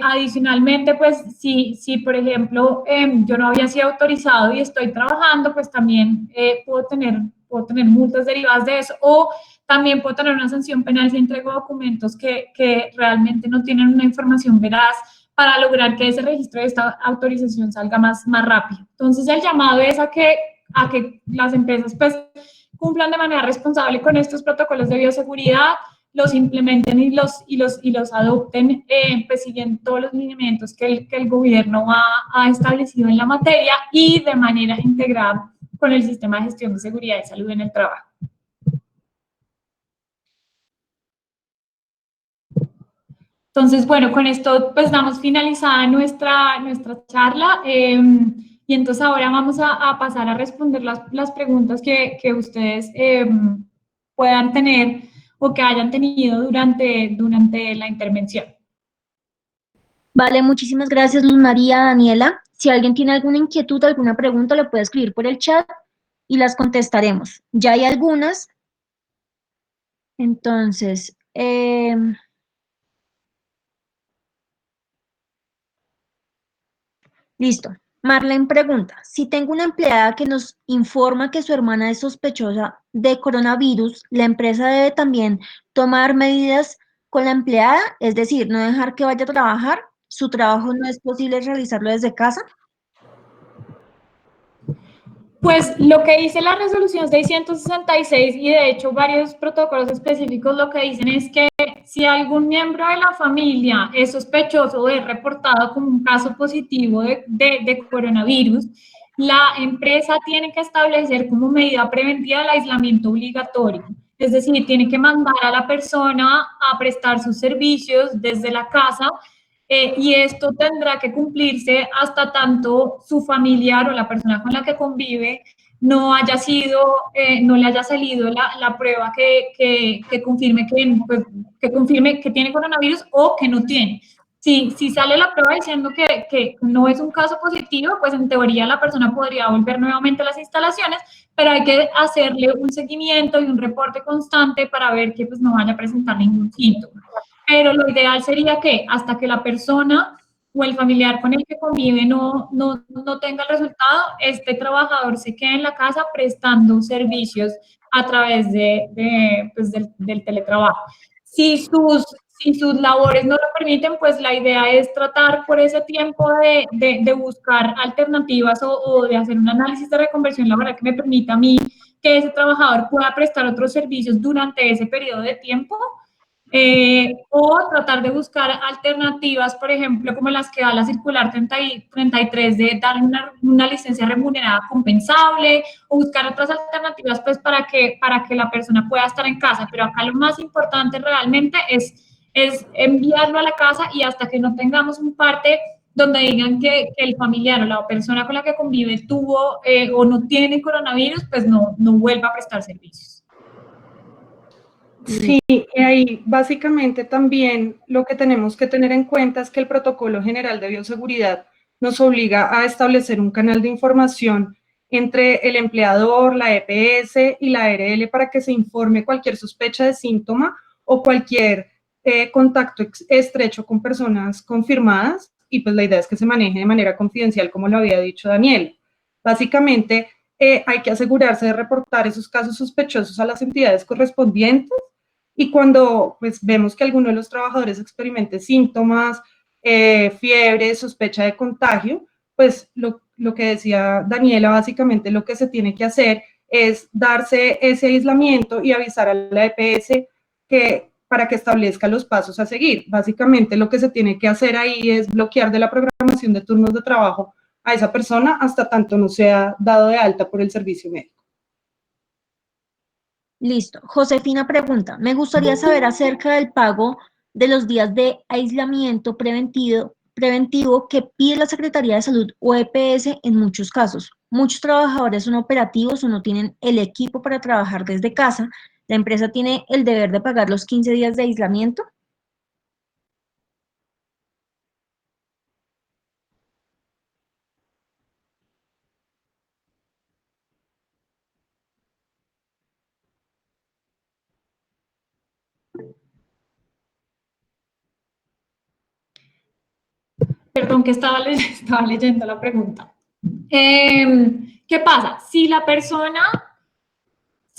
Adicionalmente, pues si por ejemplo, yo no había sido autorizado y estoy trabajando, pues también puedo tener multas derivadas de eso, o También puede tener una sanción penal si entregó documentos que realmente no tienen una información veraz para lograr que ese registro de esta autorización salga más rápido. Entonces, el llamado es a que las empresas pues cumplan de manera responsable con estos protocolos de bioseguridad, los implementen y los adopten, pues siguiendo todos los lineamientos que el gobierno ha establecido en la materia y de manera integrada con el sistema de gestión de seguridad y salud en el trabajo. Entonces, bueno, con esto pues damos finalizada nuestra charla y entonces ahora vamos a pasar a responder las preguntas que ustedes puedan tener o que hayan tenido durante la intervención. Vale, muchísimas gracias, Luz María, Daniela. Si alguien tiene alguna inquietud, alguna pregunta, lo puede escribir por el chat y las contestaremos. Ya hay algunas. Entonces, listo. Marlene pregunta, si tengo una empleada que nos informa que su hermana es sospechosa de coronavirus, ¿la empresa debe también tomar medidas con la empleada? Es decir, no dejar que vaya a trabajar. ¿Su trabajo no es posible realizarlo desde casa? Pues lo que dice la resolución 666 y de hecho varios protocolos específicos lo que dicen es que si algún miembro de la familia es sospechoso o es reportado como un caso positivo de coronavirus, la empresa tiene que establecer como medida preventiva el aislamiento obligatorio. Es decir, tiene que mandar a la persona a prestar sus servicios desde la casa. Y esto tendrá que cumplirse hasta tanto su familiar o la persona con la que convive no haya sido, no le haya salido la prueba que confirme que confirme que tiene coronavirus o que no tiene. Si sale la prueba diciendo que no es un caso positivo, pues en teoría la persona podría volver nuevamente a las instalaciones, pero hay que hacerle un seguimiento y un reporte constante para ver que pues, no vaya a presentar ningún síntoma. Pero lo ideal sería que hasta que la persona o el familiar con el que convive no tenga el resultado, este trabajador se quede en la casa prestando servicios a través pues del teletrabajo. Si sus labores no lo permiten, pues la idea es tratar por ese tiempo de buscar alternativas o de hacer un análisis de reconversión laboral que me permita a mí que ese trabajador pueda prestar otros servicios durante ese periodo de tiempo. O tratar de buscar alternativas, por ejemplo, como las que da la circular 33 de dar una licencia remunerada compensable, o buscar otras alternativas pues para que la persona pueda estar en casa. Pero acá lo más importante realmente es enviarlo a la casa y hasta que no tengamos un parte donde digan que el familiar o la persona con la que convive tuvo o no tiene coronavirus, pues no vuelva a prestar servicios. Sí, y ahí básicamente también lo que tenemos que tener en cuenta es que el Protocolo General de Bioseguridad nos obliga a establecer un canal de información entre el empleador, la EPS y la ARL para que se informe cualquier sospecha de síntoma o cualquier contacto estrecho con personas confirmadas, y pues la idea es que se maneje de manera confidencial, como lo había dicho Daniel. Básicamente hay que asegurarse de reportar esos casos sospechosos a las entidades correspondientes. Y cuando pues, vemos que alguno de los trabajadores experimente síntomas, fiebre, sospecha de contagio, pues lo que decía Daniela, básicamente lo que se tiene que hacer es darse ese aislamiento y avisar a la EPS para que establezca los pasos a seguir. Básicamente lo que se tiene que hacer ahí es bloquear de la programación de turnos de trabajo a esa persona hasta tanto no sea dado de alta por el servicio médico. Listo. Josefina pregunta, me gustaría saber acerca del pago de los días de aislamiento preventivo que pide la Secretaría de Salud o EPS en muchos casos. Muchos trabajadores son operativos o no tienen el equipo para trabajar desde casa. ¿La empresa tiene el deber de pagar los 15 días de aislamiento? Perdón, que estaba leyendo la pregunta. ¿Qué pasa? Si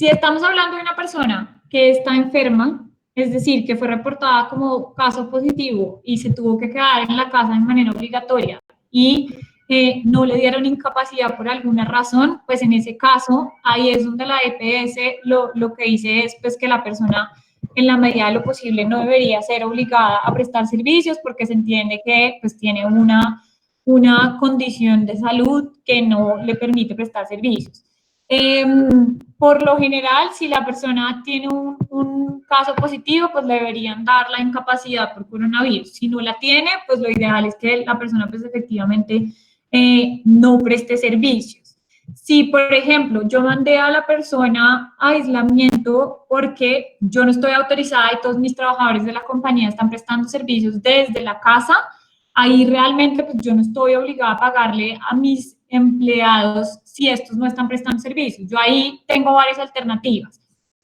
estamos hablando de una persona que está enferma, es decir, que fue reportada como caso positivo y se tuvo que quedar en la casa de manera obligatoria y no le dieron incapacidad por alguna razón, pues en ese caso, ahí es donde la EPS lo que dice es pues que la persona en la medida de lo posible no debería ser obligada a prestar servicios porque se entiende que pues tiene una condición de salud que no le permite prestar servicios. Por lo general, si la persona tiene un caso positivo, pues le deberían dar la incapacidad por coronavirus. Si no la tiene, pues lo ideal es que la persona pues efectivamente no preste servicios. Si, por ejemplo, yo mandé a la persona a aislamiento porque yo no estoy autorizada y todos mis trabajadores de la compañía están prestando servicios desde la casa, ahí realmente pues yo no estoy obligada a pagarle a mis empleados si estos no están prestando servicios. Yo ahí tengo varias alternativas.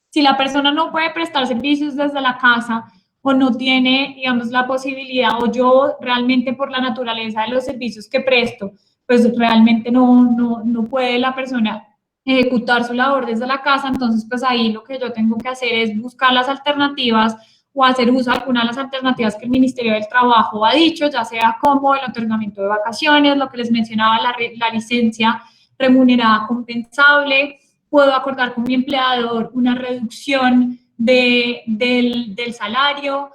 Si la persona no puede prestar servicios desde la casa o no tiene, digamos, la posibilidad, o yo realmente por la naturaleza de los servicios que presto, pues realmente no puede la persona ejecutar su labor desde la casa, entonces pues ahí lo que yo tengo que hacer es buscar las alternativas o hacer uso de alguna de las alternativas que el Ministerio del Trabajo ha dicho, ya sea como el otorgamiento de vacaciones, lo que les mencionaba, la licencia remunerada compensable, puedo acordar con mi empleador una reducción del salario,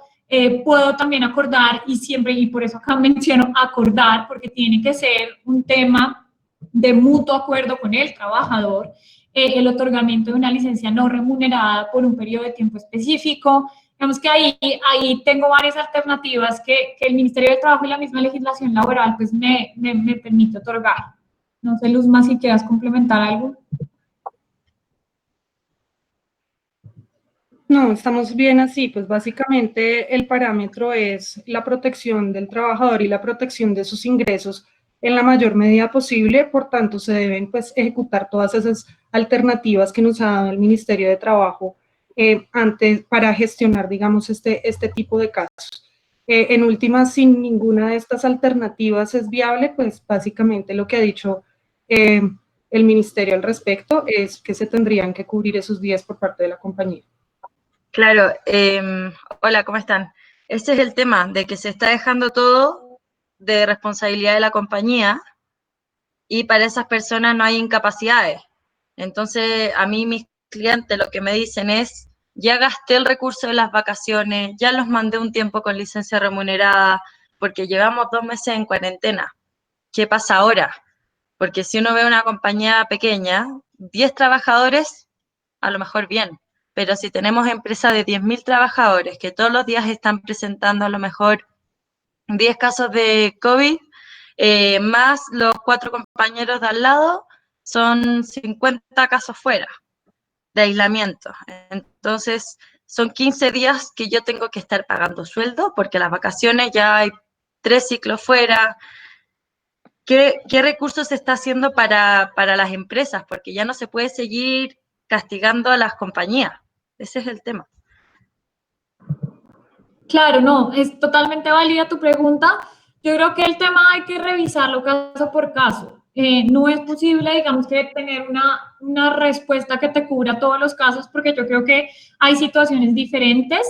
puedo también acordar, y siempre, y por eso acá menciono acordar, porque tiene que ser un tema de mutuo acuerdo con el trabajador, el otorgamiento de una licencia no remunerada por un periodo de tiempo específico. Digamos que ahí tengo varias alternativas que el Ministerio del Trabajo y la misma legislación laboral pues me permite otorgar. No sé, Luzma, si quieras complementar algo. No, estamos bien así, pues básicamente el parámetro es la protección del trabajador y la protección de sus ingresos en la mayor medida posible, por tanto se deben pues ejecutar todas esas alternativas que nos ha dado el Ministerio de Trabajo antes para gestionar, digamos, este tipo de casos. En últimas, si ninguna de estas alternativas es viable, pues básicamente lo que ha dicho el Ministerio al respecto es que se tendrían que cubrir esos días por parte de la compañía. Claro, hola, ¿cómo están? Ese es el tema, de que se está dejando todo de responsabilidad de la compañía y para esas personas no hay incapacidades. Entonces, a mí mis clientes lo que me dicen es, ya gasté el recurso de las vacaciones, ya los mandé un tiempo con licencia remunerada, porque llevamos 2 meses en cuarentena. ¿Qué pasa ahora? Porque si uno ve una compañía pequeña, 10 trabajadores, a lo mejor bien, pero si tenemos empresas de 10.000 trabajadores que todos los días están presentando a lo mejor 10 casos de COVID, más los 4 compañeros de al lado, son 50 casos fuera de aislamiento. Entonces, son 15 días que yo tengo que estar pagando sueldo, porque las vacaciones ya hay 3 ciclos fuera. ¿Qué recursos se está haciendo para las empresas? Porque ya no se puede seguir castigando a las compañías. Ese es el tema. Claro, no, es totalmente válida tu pregunta. Yo creo que el tema hay que revisarlo caso por caso. No es posible, digamos, que tener una respuesta que te cubra todos los casos, porque yo creo que hay situaciones diferentes.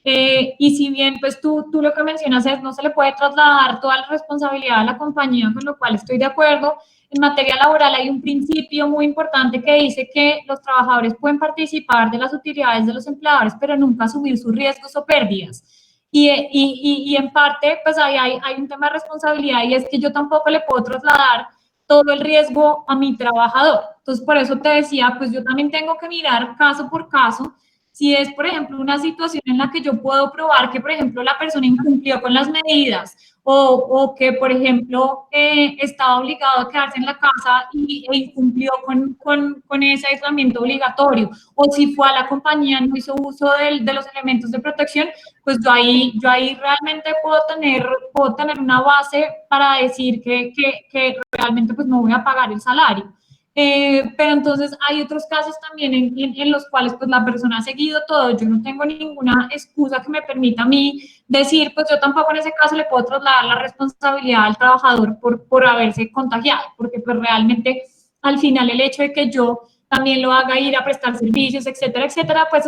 Y si bien, pues tú lo que mencionas es, no se le puede trasladar toda la responsabilidad a la compañía, con lo cual estoy de acuerdo. En materia laboral hay un principio muy importante que dice que los trabajadores pueden participar de las utilidades de los empleadores, pero nunca asumir sus riesgos o pérdidas. Y en parte, pues ahí hay un tema de responsabilidad, y es que yo tampoco le puedo trasladar todo el riesgo a mi trabajador. Entonces, por eso te decía, pues yo también tengo que mirar caso por caso. Si es, por ejemplo, una situación en la que yo puedo probar que, por ejemplo, la persona incumplió con las medidas o que, por ejemplo, estaba obligado a quedarse en la casa e incumplió con ese aislamiento obligatorio, o si fue a la compañía, no hizo uso de los elementos de protección, pues yo ahí realmente puedo tener una base para decir que realmente pues no voy a pagar el salario. Pero entonces hay otros casos también en los cuales pues la persona ha seguido todo, yo no tengo ninguna excusa que me permita a mí decir, pues yo tampoco en ese caso le puedo trasladar la responsabilidad al trabajador por haberse contagiado, porque pues realmente al final el hecho de que yo también lo haga ir a prestar servicios, etcétera, etcétera, pues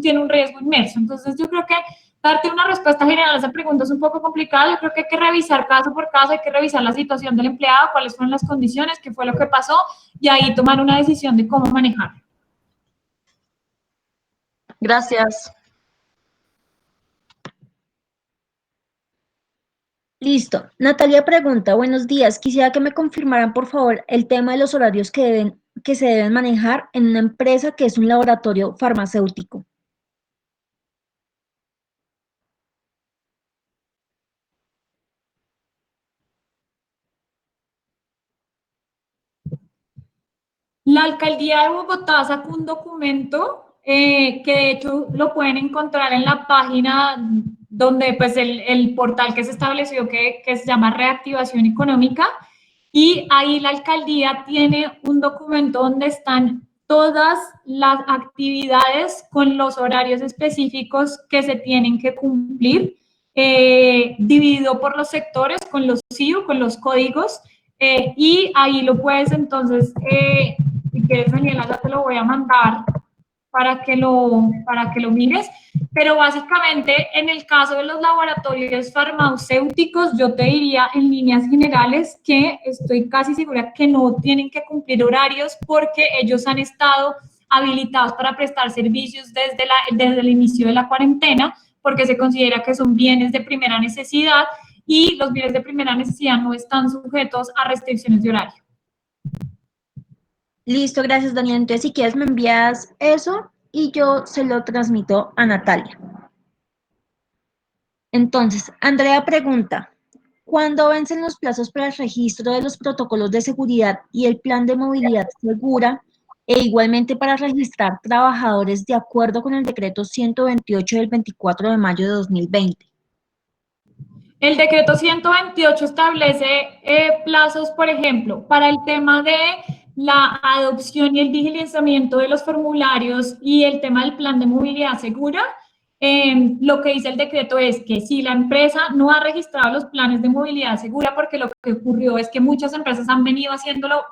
tiene un riesgo inmerso. Entonces, yo creo que darte una respuesta general a esa pregunta es un poco complicado. Yo creo que hay que revisar caso por caso, hay que revisar la situación del empleado, cuáles fueron las condiciones, qué fue lo que pasó, y ahí tomar una decisión de cómo manejar. Gracias. Listo. Natalia pregunta, buenos días, quisiera que me confirmaran por favor el tema de los horarios que se deben manejar en una empresa que es un laboratorio farmacéutico. La alcaldía de Bogotá sacó un documento que de hecho lo pueden encontrar en la página donde pues el portal que se estableció que se llama Reactivación Económica, y ahí la alcaldía tiene un documento donde están todas las actividades con los horarios específicos que se tienen que cumplir, dividido por los sectores, con los CIU, con los códigos, y ahí lo puedes entonces, si quieres, Daniela, ya te lo voy a mandar para que lo mires, pero básicamente en el caso de los laboratorios farmacéuticos, yo te diría en líneas generales que estoy casi segura que no tienen que cumplir horarios porque ellos han estado habilitados para prestar servicios desde el inicio de la cuarentena, porque se considera que son bienes de primera necesidad y los bienes de primera necesidad no están sujetos a restricciones de horario. Listo, gracias Daniela. Entonces, si quieres me envías eso y yo se lo transmito a Natalia. Entonces, Andrea pregunta, ¿cuándo vencen los plazos para el registro de los protocolos de seguridad y el plan de movilidad segura e igualmente para registrar trabajadores de acuerdo con el decreto 128 del 24 de mayo de 2020? El decreto 128 establece plazos, por ejemplo, para el tema de la adopción y el diligenciamiento de los formularios y el tema del plan de movilidad segura. Lo que dice el decreto es que si la empresa no ha registrado los planes de movilidad segura, porque lo que ocurrió es que muchas empresas han venido haciéndolo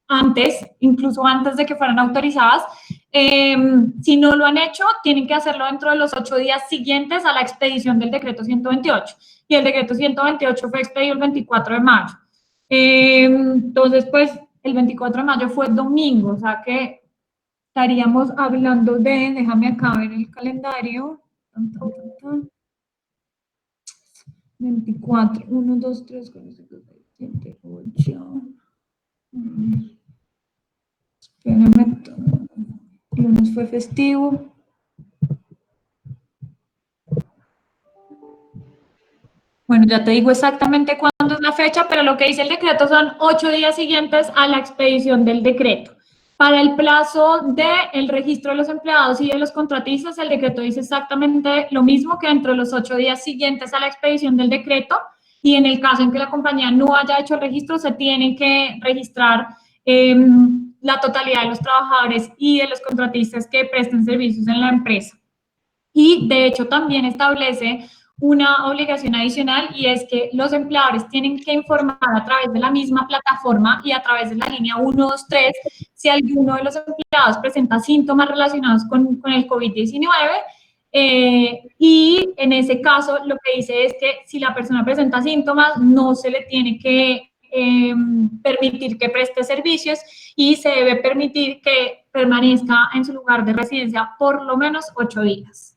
antes, incluso antes de que fueran autorizadas, si no lo han hecho, tienen que hacerlo dentro de los 8 días siguientes a la expedición del decreto 128. Y el decreto 128 fue expedido el 24 de mayo. Entonces, pues, el 24 de mayo fue domingo, o sea que estaríamos hablando de, déjame acá ver el calendario, 24, 1, 2, 3, 4, 5, 6, 7, 8, espérame, el lunes fue festivo. Bueno, ya te digo exactamente cuándo es la fecha, pero lo que dice el decreto son 8 días siguientes a la expedición del decreto. Para el plazo del registro de los empleados y de los contratistas, el decreto dice exactamente lo mismo, que dentro de los 8 días siguientes a la expedición del decreto, y en el caso en que la compañía no haya hecho el registro, se tienen que registrar la totalidad de los trabajadores y de los contratistas que presten servicios en la empresa. Y de hecho también establece una obligación adicional, y es que los empleadores tienen que informar a través de la misma plataforma y a través de la línea 123 si alguno de los empleados presenta síntomas relacionados con el COVID-19, y en ese caso lo que dice es que si la persona presenta síntomas no se le tiene que permitir que preste servicios y se debe permitir que permanezca en su lugar de residencia por lo menos 8 días.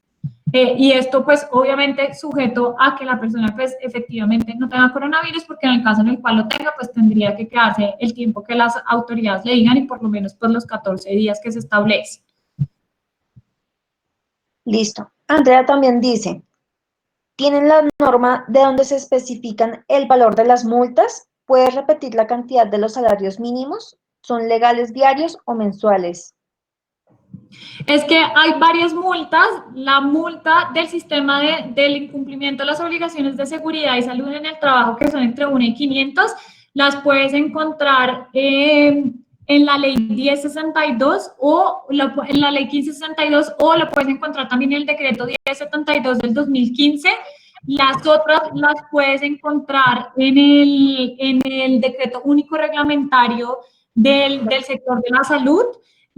Y esto pues obviamente sujeto a que la persona pues efectivamente no tenga coronavirus, porque en el caso en el cual lo tenga pues tendría que quedarse el tiempo que las autoridades le digan y por lo menos pues los 14 días que se establece. Listo. Andrea también dice, ¿tienen la norma de donde se especifican el valor de las multas? ¿Puedes repetir la cantidad de los salarios mínimos? ¿Son legales diarios o mensuales? Es que hay varias multas. La multa del sistema del incumplimiento de las obligaciones de seguridad y salud en el trabajo, que son entre 1 y 500, las puedes encontrar en la ley 1062 o en la ley 1562, o lo puedes encontrar también en el decreto 1072 del 2015. Las otras las puedes encontrar en el decreto único reglamentario del sector de la salud.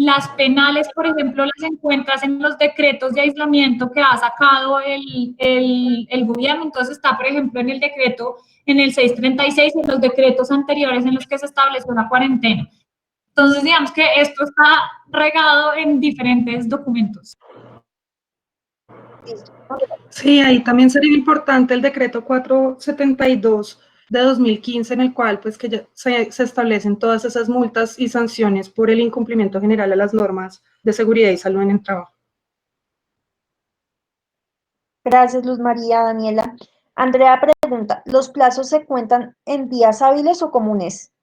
Las penales, por ejemplo, las encuentras en los decretos de aislamiento que ha sacado el gobierno. Entonces está, por ejemplo, en el decreto, en el 636, en los decretos anteriores en los que se estableció la cuarentena. Entonces, digamos que esto está regado en diferentes documentos. Sí, ahí también sería importante el decreto 472 de 2015, en el cual pues que ya se establecen todas esas multas y sanciones por el incumplimiento general a las normas de seguridad y salud en el trabajo. Gracias, Luz María. Daniela. Andrea pregunta, ¿los plazos se cuentan en días hábiles o comunes?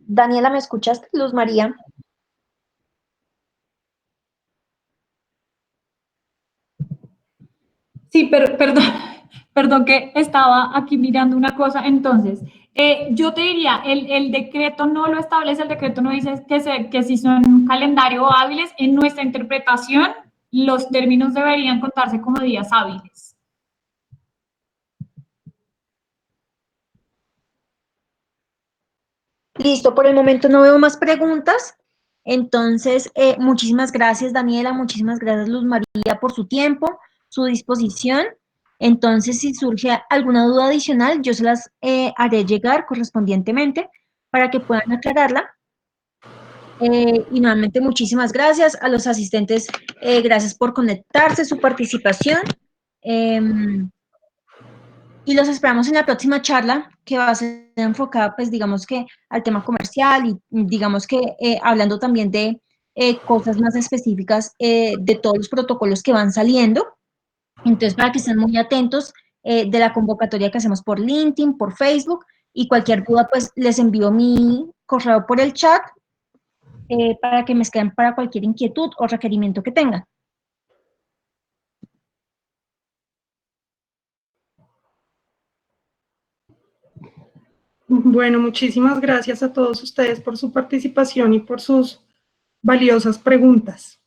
Daniela, ¿me escuchas? Luz María. Sí, perdón, perdón que estaba aquí mirando una cosa. Entonces, yo te diría, el decreto no lo establece, el decreto no dice que si son calendario hábiles, en nuestra interpretación, los términos deberían contarse como días hábiles. Listo, por el momento no veo más preguntas. Entonces, muchísimas gracias, Daniela, muchísimas gracias, Luz María, por su tiempo, su disposición. Entonces, si surge alguna duda adicional, yo se las haré llegar correspondientemente para que puedan aclararla. Y nuevamente, muchísimas gracias a los asistentes, gracias por conectarse, su participación. Y los esperamos en la próxima charla, que va a ser enfocada, pues, digamos que al tema comercial y digamos que hablando también de cosas más específicas de todos los protocolos que van saliendo. Entonces, para que estén muy atentos de la convocatoria que hacemos por LinkedIn, por Facebook, y cualquier duda, pues, les envío mi correo por el chat para que me escriban para cualquier inquietud o requerimiento que tengan. Bueno, muchísimas gracias a todos ustedes por su participación y por sus valiosas preguntas.